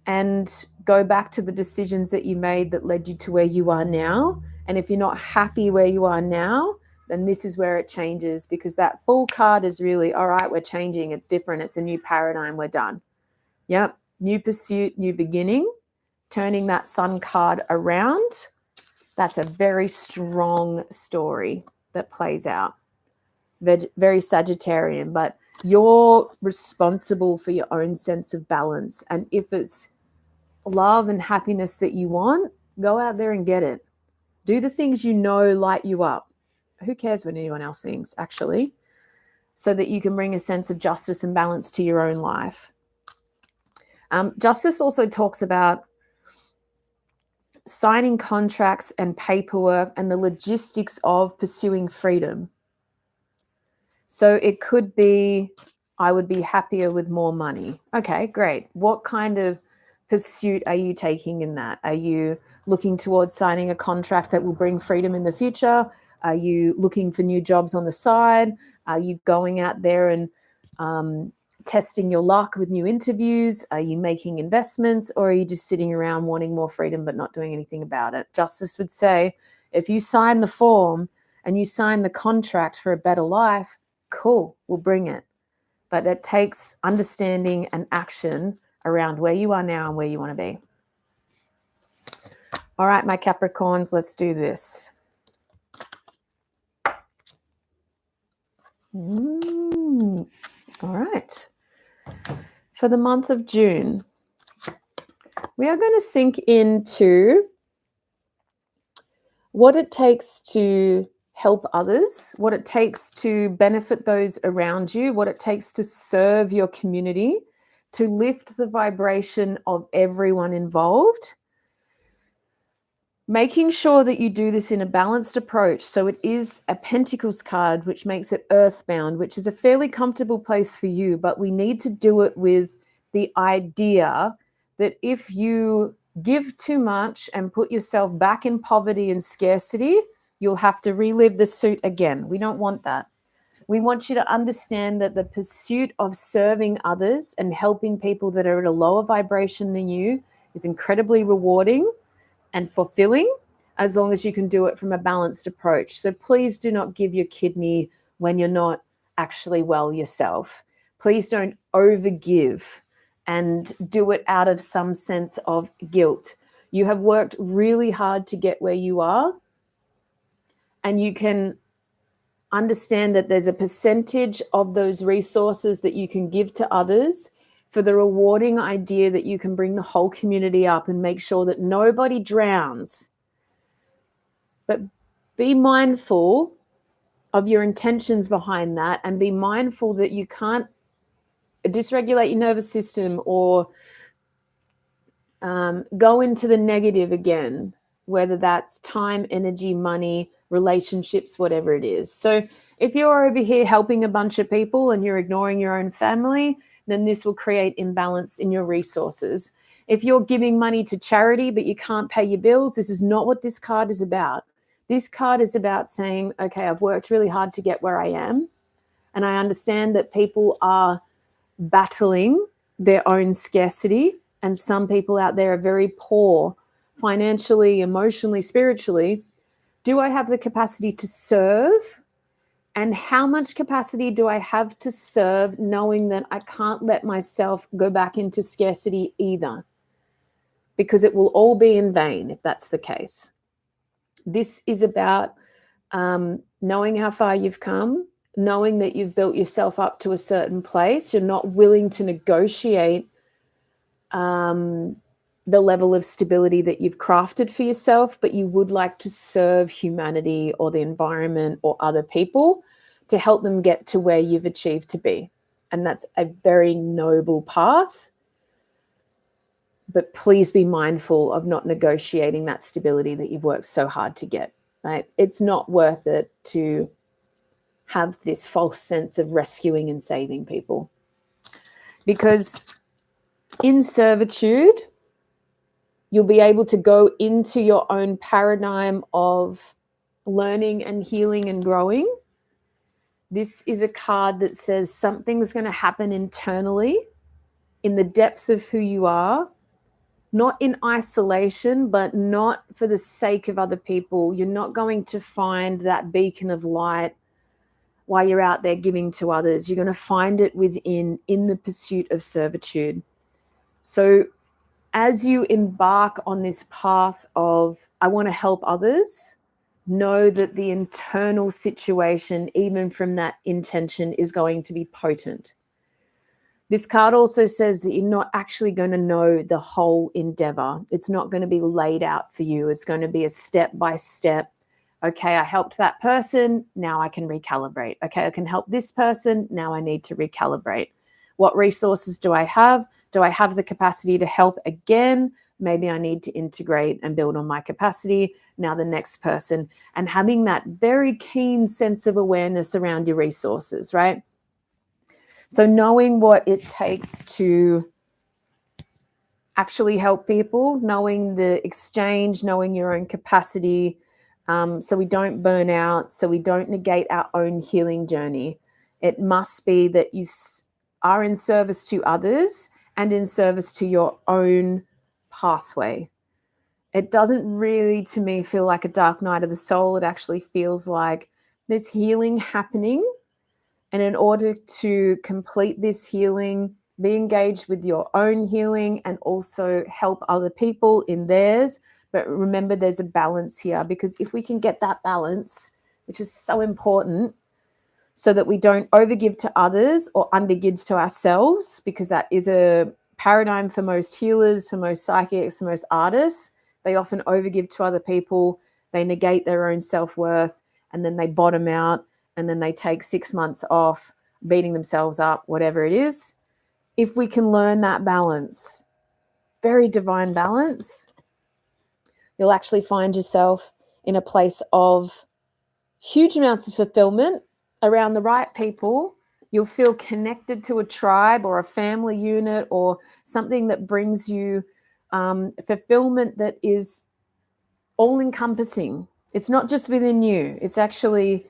And go back to the decisions that you made that led you to where you are now. And if you're not happy where you are now, then this is where it changes, because that Fool card is really, all right, we're changing. It's different. It's a new paradigm. We're done. Yep. New pursuit, new beginning. Turning that Sun card around. That's a very strong story that plays out. Very Sagittarian, but you're responsible for your own sense of balance. And if it's love and happiness that you want, go out there and get it. Do the things you know light you up. Who cares what anyone else thinks, actually, so that you can bring a sense of justice and balance to your own life. Justice also talks about signing contracts and paperwork and the logistics of pursuing freedom. So it could be, I would be happier with more money. Okay, great. What kind of pursuit are you taking in that? Are you looking towards signing a contract that will bring freedom in the future? Are you looking for new jobs on the side? Are you going out there and testing your luck with new interviews? Are you making investments, or are you just sitting around wanting more freedom but not doing anything about it? Justice would say, if you sign the form and you sign the contract for a better life, cool, we'll bring it. But it takes understanding and action around where you are now and where you want to be. All right, my Capricorns, let's do this. All right. For the month of June, we are going to sink into what it takes to help others, what it takes to benefit those around you, what it takes to serve your community, to lift the vibration of everyone involved. Making sure that you do this in a balanced approach. So it is a Pentacles card, which makes it earthbound, which is a fairly comfortable place for you, but we need to do it with the idea that if you give too much and put yourself back in poverty and scarcity, you'll have to relive the suit again. We don't want that. We want you to understand that the pursuit of serving others and helping people that are at a lower vibration than you is incredibly rewarding and fulfilling, as long as you can do it from a balanced approach. So please do not give your kidney when you're not actually well yourself. Please don't overgive and do it out of some sense of guilt. You have worked really hard to get where you are, and you can understand that there's a percentage of those resources that you can give to others for the rewarding idea that you can bring the whole community up and make sure that nobody drowns. But be mindful of your intentions behind that, and be mindful that you can't dysregulate your nervous system or go into the negative again, whether that's time, energy, money, relationships, whatever it is. So if you're over here helping a bunch of people and you're ignoring your own family, then this will create imbalance in your resources. If you're giving money to charity but you can't pay your bills, this is not what this card is about. This card is about saying, okay, I've worked really hard to get where I am, and I understand that people are battling their own scarcity, and some people out there are very poor financially, emotionally, spiritually. Do I have the capacity to serve? And how much capacity do I have to serve, knowing that I can't let myself go back into scarcity either? Because it will all be in vain if that's the case. This is about knowing how far you've come, knowing that you've built yourself up to a certain place. You're not willing to negotiate the level of stability that you've crafted for yourself, but you would like to serve humanity or the environment or other people to help them get to where you've achieved to be. And that's a very noble path. But please be mindful of not negotiating that stability that you've worked so hard to get, right? It's not worth it to have this false sense of rescuing and saving people. Because in servitude, you'll be able to go into your own paradigm of learning and healing and growing. This is a card that says something's going to happen internally in the depth of who you are, not in isolation, but not for the sake of other people. You're not going to find that beacon of light while you're out there giving to others. You're going to find it within, in the pursuit of servitude. So as you embark on this path of, I want to help others, know that the internal situation, even from that intention, is going to be potent. This card also says that you're not actually going to know the whole endeavor. It's not going to be laid out for you. It's going to be a step by step. Okay, I helped that person. Now I can recalibrate. Okay, I can help this person. Now I need to recalibrate. What resources do I have? Do I have the capacity to help again? Maybe I need to integrate and build on my capacity. Now the next person. And having that very keen sense of awareness around your resources, right? So knowing what it takes to actually help people, knowing the exchange, knowing your own capacity, so we don't burn out, so we don't negate our own healing journey. It must be that you are in service to others and in service to your own pathway. It doesn't really, to me, feel like a dark night of the soul. It actually feels like there's healing happening. And in order to complete this healing, be engaged with your own healing and also help other people in theirs. But remember, there's a balance here, because if we can get that balance, which is so important, so that we don't overgive to others or undergive to ourselves, because that is a paradigm for most healers, for most psychics, for most artists. They often overgive to other people. They negate their own self-worth, and then they bottom out, and then they take 6 months off, beating themselves up, whatever it is. If we can learn that balance, very divine balance, you'll actually find yourself in a place of huge amounts of fulfillment around the right people. You'll feel connected to a tribe or a family unit or something that brings you fulfillment that is all-encompassing. It's not just within you. It's actually,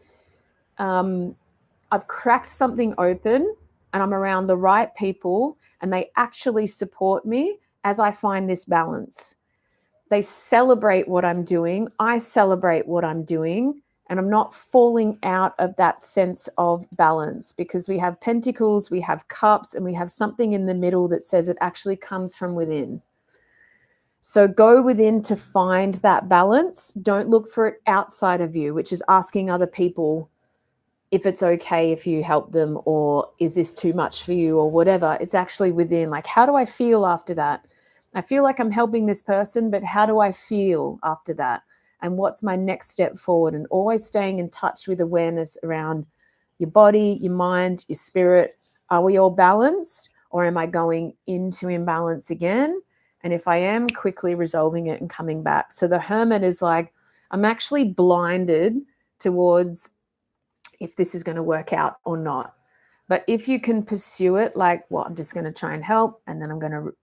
I've cracked something open and I'm around the right people and they actually support me as I find this balance. They celebrate what I'm doing. I celebrate what I'm doing. And I'm not falling out of that sense of balance, because we have pentacles, we have cups, and we have something in the middle that says it actually comes from within. So go within to find that balance. Don't look for it outside of you, which is asking other people if it's okay if you help them, or is this too much for you, or whatever. It's actually within, like, how do I feel after that? I feel like I'm helping this person, but how do I feel after that? And what's my next step forward? And always staying in touch with awareness around your body, your mind, your spirit. Are we all balanced, or am I going into imbalance again? And if I am, quickly resolving it and coming back. So the Hermit is like, I'm actually blinded towards if this is going to work out or not. But if you can pursue it, like, well, I'm just going to try and help, and then I'm going to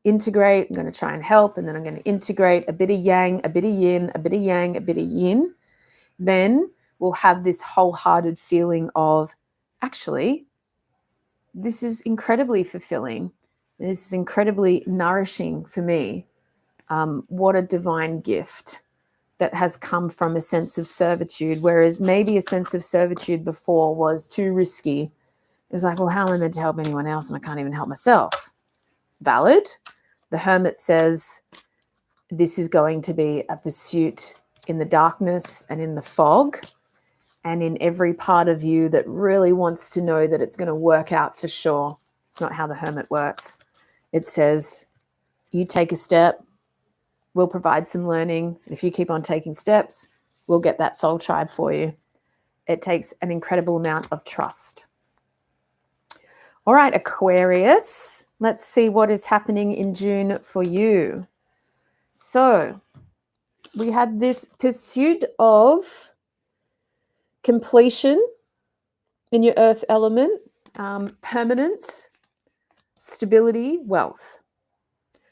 integrate, I'm going to try and help, and then I'm going to integrate a bit of yang, a bit of yin, a bit of yang, a bit of yin, then we'll have this wholehearted feeling of, actually, this is incredibly fulfilling. This is incredibly nourishing for me. What a divine gift that has come from a sense of servitude, whereas maybe a sense of servitude before was too risky. It was like, well, how am I meant to help anyone else and I can't even help myself? Valid. The Hermit says this is going to be a pursuit in the darkness and in the fog, and in every part of you that really wants to know that it's going to work out for sure. It's not how the Hermit works. It says, you take a step, we'll provide some learning. And if you keep on taking steps, we'll get that soul tribe for you. It takes an incredible amount of trust. All right, Aquarius, let's see what is happening in June for you. So we had this pursuit of completion in your earth element, permanence, stability, wealth.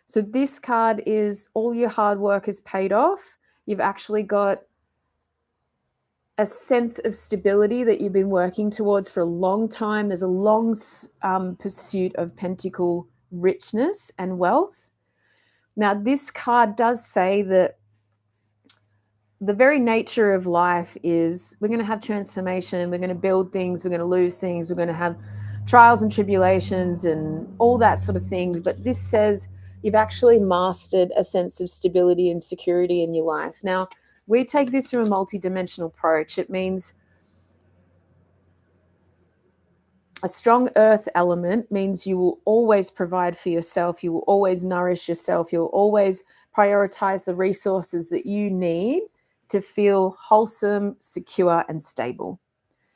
So this card is all your hard work is paid off. You've actually got a sense of stability that you've been working towards for a long time. There's a long pursuit of pentacle richness and wealth. Now, this card does say that the very nature of life is we're going to have transformation, we're going to build things, we're going to lose things, we're going to have trials and tribulations and all that sort of things. But this says you've actually mastered a sense of stability and security in your life. Now, we take this from a multidimensional approach. It means a strong earth element means you will always provide for yourself, you will always nourish yourself, you'll always prioritize the resources that you need to feel wholesome, secure, and stable.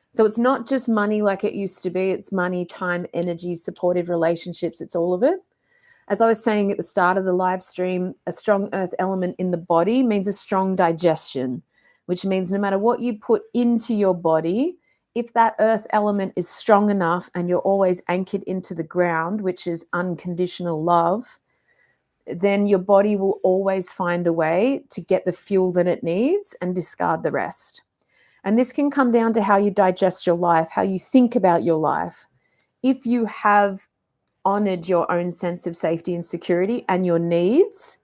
So it's not just money like it used to be. It's money, time, energy, supportive relationships. It's all of it. As I was saying at the start of the live stream, a strong earth element in the body means a strong digestion, which means no matter what you put into your body, if that earth element is strong enough and you're always anchored into the ground, which is unconditional love, then your body will always find a way to get the fuel that it needs and discard the rest. And this can come down to how you digest your life, how you think about your life. If you have honored your own sense of safety and security and your needs,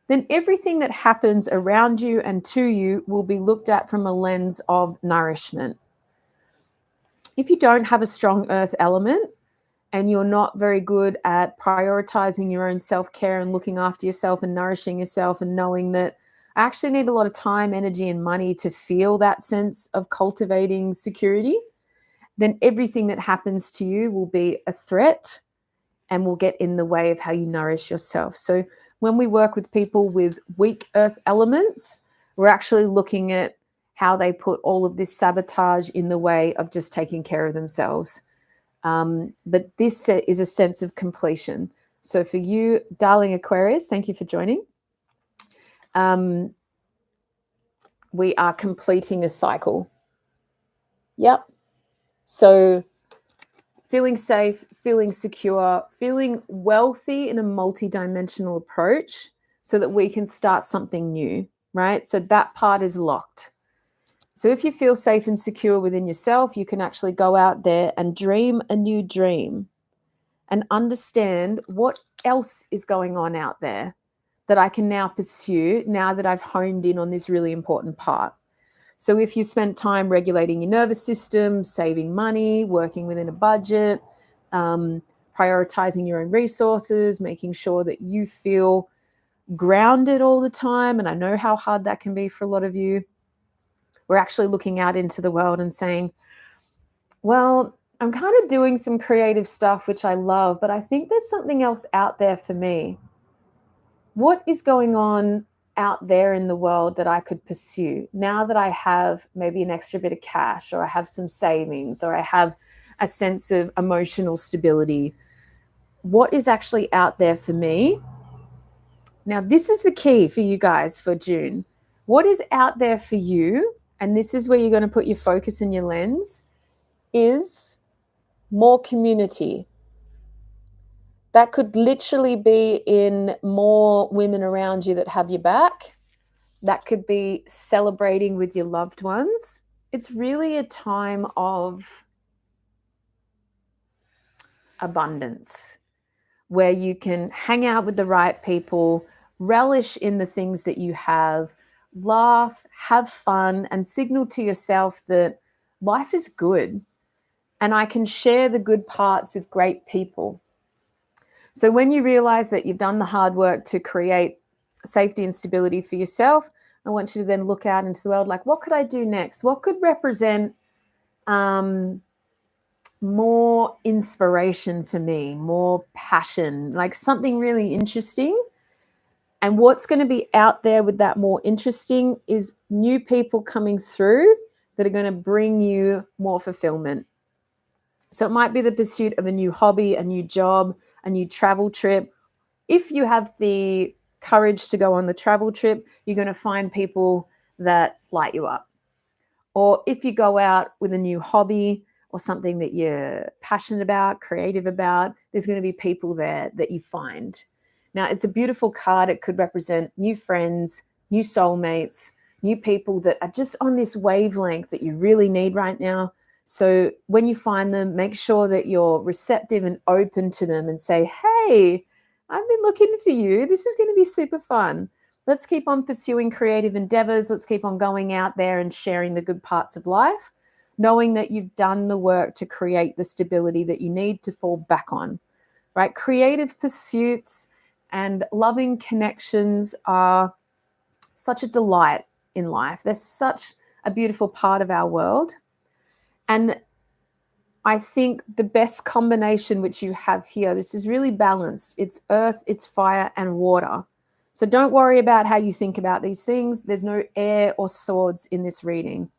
then everything that happens around you and to you will be looked at from a lens of nourishment. If you don't have a strong earth element and you're not very good at prioritizing your own self-care and looking after yourself and nourishing yourself and knowing that I actually need a lot of time, energy, and money to feel that sense of cultivating security, then everything that happens to you will be a threat and will get in the way of how you nourish yourself. So when we work with people with weak earth elements, we're actually looking at how they put all of this sabotage in the way of just taking care of themselves. But this is a sense of completion. So for you, darling Aquarius, thank you for joining. We are completing a cycle. Yep. So feeling safe, feeling secure, feeling wealthy in a multidimensional approach so that we can start something new, right? So that part is locked. So if you feel safe and secure within yourself, you can actually go out there and dream a new dream and understand what else is going on out there that I can now pursue now that I've honed in on this really important part. So if you spent time regulating your nervous system, saving money, working within a budget, prioritizing your own resources, making sure that you feel grounded all the time, and I know how hard that can be for a lot of you, we're actually looking out into the world and saying, well, I'm kind of doing some creative stuff, which I love, but I think there's something else out there for me. What is going on out there in the world that I could pursue now that I have maybe an extra bit of cash, or I have some savings, or I have a sense of emotional stability? What is actually out there for me? Now, this is the key for you guys for June. What is out there for you, and this is where you're going to put your focus and your lens, is more community, That could literally be in more women around you that have your back. That could be celebrating with your loved ones. It's really a time of abundance where you can hang out with the right people, relish in the things that you have, laugh, have fun, and signal to yourself that life is good and I can share the good parts with great people. So when you realize that you've done the hard work to create safety and stability for yourself, I want you to then look out into the world like, what could I do next? What could represent more inspiration for me, more passion, like something really interesting? And what's going to be out there with that more interesting is new people coming through that are going to bring you more fulfillment. So it might be the pursuit of a new hobby, a new job, a new travel trip. If you have the courage to go on the travel trip, you're going to find people that light you up. Or if you go out with a new hobby or something that you're passionate about, creative about, there's going to be people there that you find. Now, it's a beautiful card. It could represent new friends, new soulmates, new people that are just on this wavelength that you really need right now. So when you find them, make sure that you're receptive and open to them and say, hey, I've been looking for you. This is going to be super fun. Let's keep on pursuing creative endeavors. Let's keep on going out there and sharing the good parts of life, knowing that you've done the work to create the stability that you need to fall back on, right? Creative pursuits and loving connections are such a delight in life. They're such a beautiful part of our world. And I think the best combination which you have here, this is really balanced. It's earth, it's fire, and water. So don't worry about how you think about these things. There's no air or swords in this reading.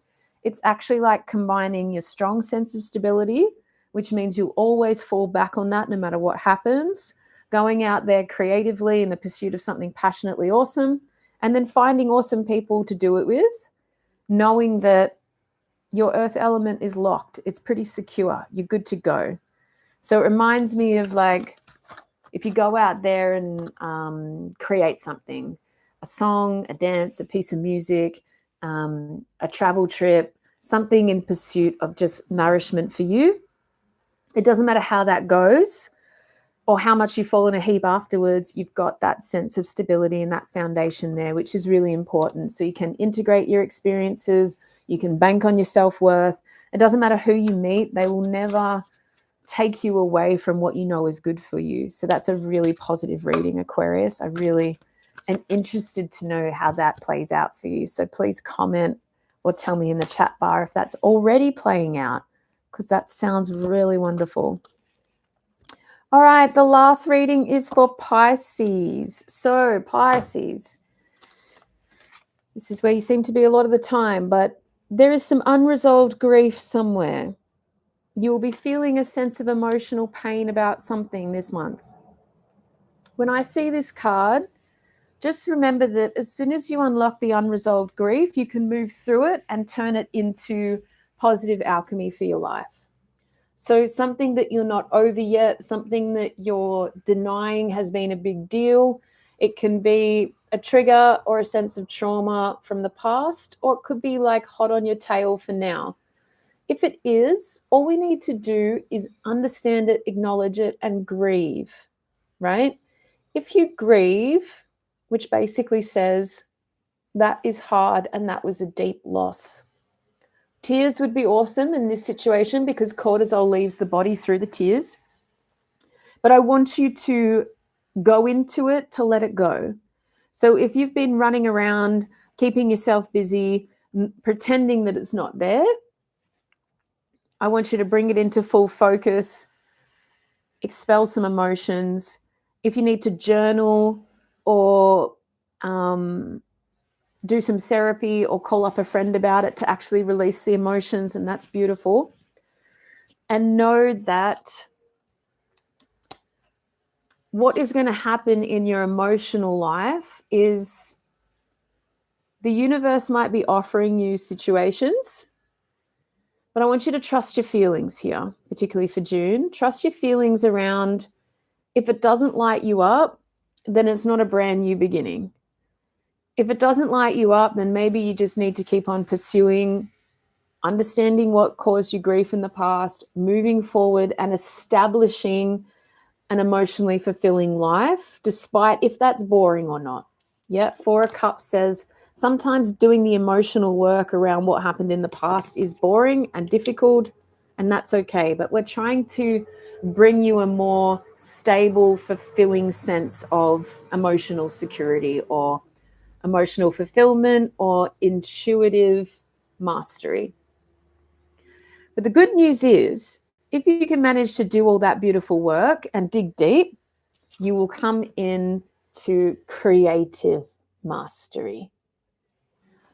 It's actually like combining your strong sense of stability, which means you'll always fall back on that no matter what happens, going out there creatively in the pursuit of something passionately awesome, and then finding awesome people to do it with, knowing that your earth element is locked. It's pretty secure. You're good to go. So it reminds me of like, if you go out there and create something, a song, a dance, a piece of music, a travel trip, something in pursuit of just nourishment for you, it doesn't matter how that goes or how much you fall in a heap afterwards, you've got that sense of stability and that foundation there, which is really important. So you can integrate your experiences, you can bank on your self-worth. It doesn't matter who you meet, they will never take you away from what you know is good for you. So that's a really positive reading, Aquarius. I really am interested to know how that plays out for you. So please comment or tell me in the chat bar if that's already playing out, because that sounds really wonderful. All right, the last reading is for Pisces. So Pisces, this is where you seem to be a lot of the time, but there is some unresolved grief somewhere. You will be feeling a sense of emotional pain about something this month. When I see this card, just remember that as soon as you unlock the unresolved grief, you can move through it and turn it into positive alchemy for your life. So something that you're not over yet, something that you're denying has been a big deal. It can be a trigger or a sense of trauma from the past, or it could be like hot on your tail for now. If it is, all we need to do is understand it, acknowledge it, and grieve, right? If you grieve, which basically says that is hard and that was a deep loss. Tears would be awesome in this situation because cortisol leaves the body through the tears. But I want you to go into it to let it go. So if you've been running around, keeping yourself busy, pretending that it's not there, I want you to bring it into full focus, expel some emotions. If you need to journal or do some therapy or call up a friend about it to actually release the emotions, and that's beautiful. And know that what is going to happen in your emotional life is the universe might be offering you situations, but I want you to trust your feelings here, particularly for June. Trust your feelings around If it doesn't light you up, then it's not a brand new beginning. If it doesn't light you up, then maybe you just need to keep on pursuing, understanding what caused you grief in the past, moving forward and establishing an emotionally fulfilling life, despite if that's boring or not. Yeah, Four of Cups says sometimes doing the emotional work around what happened in the past is boring and difficult, and that's okay. But we're trying to bring you a more stable, fulfilling sense of emotional security or emotional fulfillment or intuitive mastery. But the good news is, if you can manage to do all that beautiful work and dig deep, you will come in to creative mastery.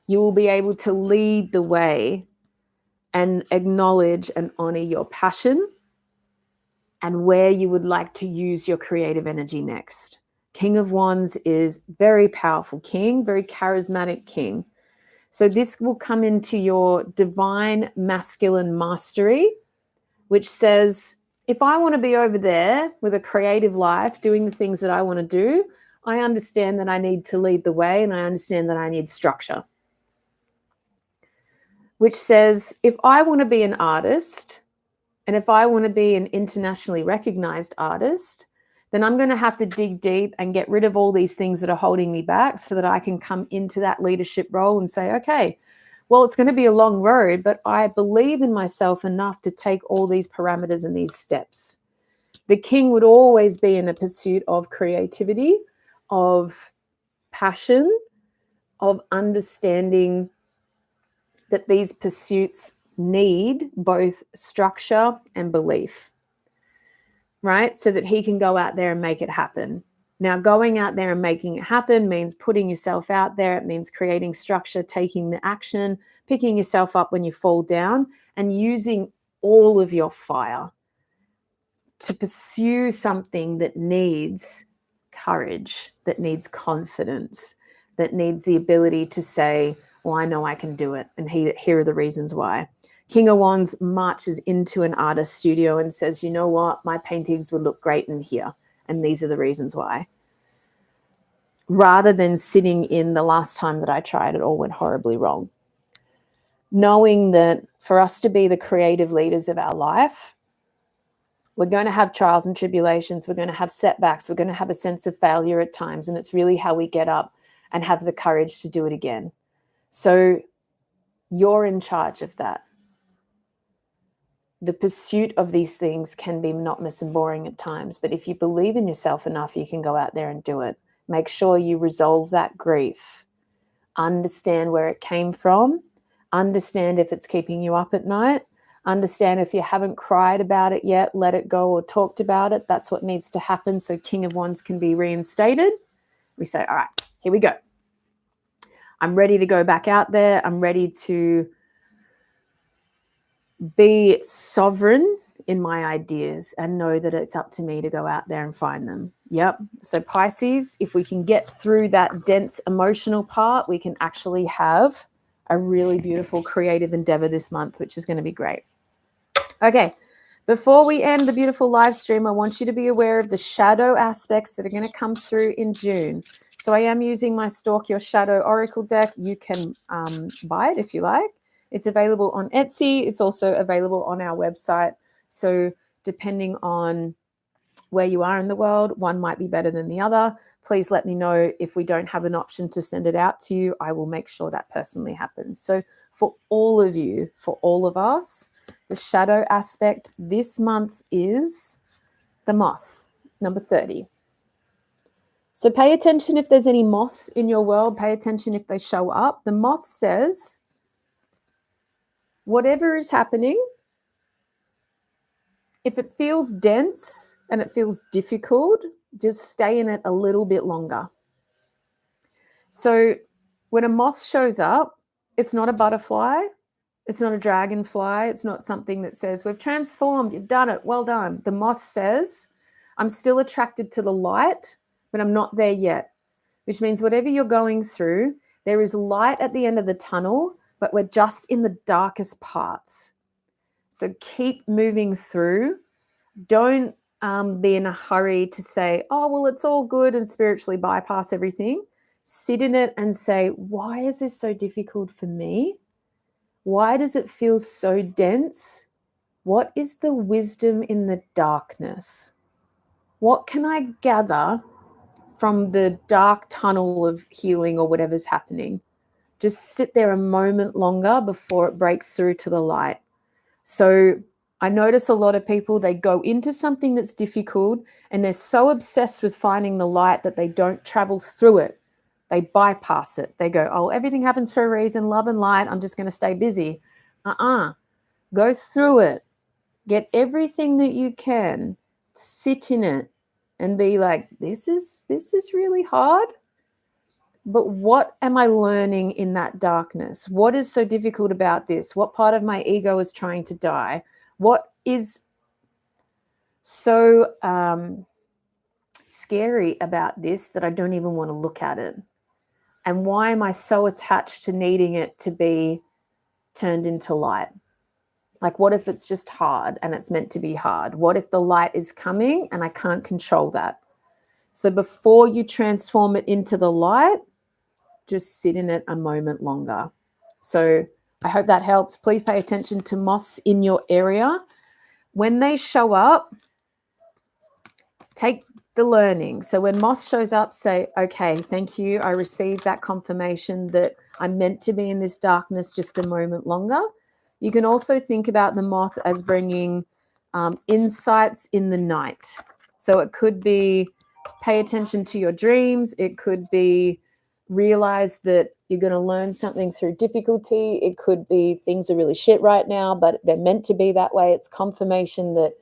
You will be able to lead the way and acknowledge and honor your passion and where you would like to use your creative energy next. King of Wands is very powerful king, very charismatic king. So this will come into your divine masculine mastery, which says, if I want to be over there with a creative life, doing the things that I want to do, I understand that I need to lead the way and I understand that I need structure. Which says, if I want to be an artist and if I want to be an internationally recognized artist, then I'm going to have to dig deep and get rid of all these things that are holding me back so that I can come into that leadership role and say, okay, well, it's going to be a long road, but I believe in myself enough to take all these parameters and these steps. The king would always be in a pursuit of creativity, of passion, of understanding that these pursuits need both structure and belief, right? So that he can go out there and make it happen. Now, going out there and making it happen means putting yourself out there. It means creating structure, taking the action, picking yourself up when you fall down, and using all of your fire to pursue something that needs courage, that needs confidence, that needs the ability to say, well, I know I can do it, and here are the reasons why. King of Wands marches into an artist studio and says, you know what, my paintings would look great in here, and these are the reasons why. Rather than sitting in the last time that I tried, it all went horribly wrong. Knowing that for us to be the creative leaders of our life, we're going to have trials and tribulations. We're going to have setbacks. We're going to have a sense of failure at times. And it's really how we get up and have the courage to do it again. So you're in charge of that. The pursuit of these things can be monotonous and boring at times. But if you believe in yourself enough, you can go out there and do it. Make sure you resolve that grief. Understand where it came from. Understand if it's keeping you up at night. Understand if you haven't cried about it yet, let it go or talked about it. That's what needs to happen so King of Wands can be reinstated. We say, all right, here we go. I'm ready to go back out there. I'm ready to be sovereign in my ideas and know that it's up to me to go out there and find them. Yep. So Pisces, if we can get through that dense emotional part, we can actually have a really beautiful creative endeavor this month, which is going to be great. Okay. Before we end the beautiful live stream, I want you to be aware of the shadow aspects that are going to come through in June. So I am using my Stalk Your Shadow Oracle deck. You can buy it if you like. It's available on Etsy. It's also available on our website. So depending on where you are in the world, one might be better than the other. Please let me know if we don't have an option to send it out to you. I will make sure that personally happens. So for all of you, for all of us, the shadow aspect this month is the moth, number 30. So pay attention if there's any moths in your world. Pay attention if they show up. The moth says, whatever is happening, if it feels dense and it feels difficult, just stay in it a little bit longer. So when a moth shows up, it's not a butterfly. It's not a dragonfly. It's not something that says, we've transformed, you've done it, well done. The moth says, I'm still attracted to the light, but I'm not there yet, which means whatever you're going through, there is light at the end of the tunnel, but we're just in the darkest parts. So keep moving through. Don't be in a hurry to say, oh, well, it's all good, and spiritually bypass everything. Sit in it and say, why is this so difficult for me? Why does it feel so dense? What is the wisdom in the darkness? What can I gather from the dark tunnel of healing or whatever's happening? Just sit there a moment longer before it breaks through to the light. So I notice a lot of people, they go into something that's difficult and they're so obsessed with finding the light that they don't travel through it. They bypass it. They go, oh, everything happens for a reason, love and light, I'm just going to stay busy. Go through it. Get everything that you can, sit in it and be like, this is really hard. But what am I learning in that darkness? What is so difficult about this? What part of my ego is trying to die? What is so scary about this that I don't even want to look at it? And why am I so attached to needing it to be turned into light? Like, what if it's just hard and it's meant to be hard? What if the light is coming and I can't control that? So before you transform it into the light, just sit in it a moment longer. So I hope that helps. Please pay attention to moths in your area. When they show up, take the learning. So when moth shows up, say, okay, thank you. I received that confirmation that I'm meant to be in this darkness just a moment longer. You can also think about the moth as bringing insights in the night. So it could be pay attention to your dreams. It could be realize that you're going to learn something through difficulty. It could be things are really shit right now, but they're meant to be that way. It's confirmation that,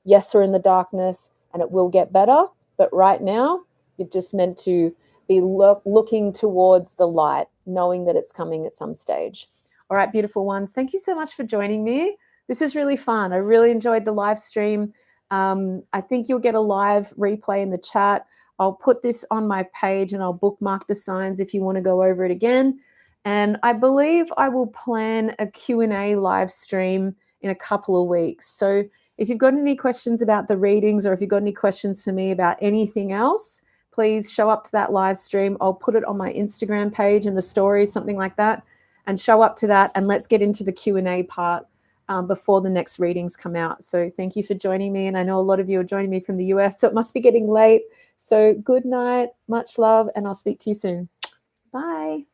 yes, we're in the darkness and it will get better. But right now, you're just meant to be looking towards the light, knowing that it's coming at some stage. All right, beautiful ones. Thank you so much for joining me. This was really fun. I really enjoyed the live stream. I think you'll get a live replay in the chat. I'll put this on my page and I'll bookmark the signs if you want to go over it again. And I believe I will plan a Q&A live stream in a couple of weeks. So if you've got any questions about the readings or if you've got any questions for me about anything else, please show up to that live stream. I'll put it on my Instagram page in the stories, something like that, and show up to that. And let's get into the Q&A part before the next readings come out. So thank you for joining me. And I know a lot of you are joining me from the US, so it must be getting late. So good night, much love, and I'll speak to you soon. Bye.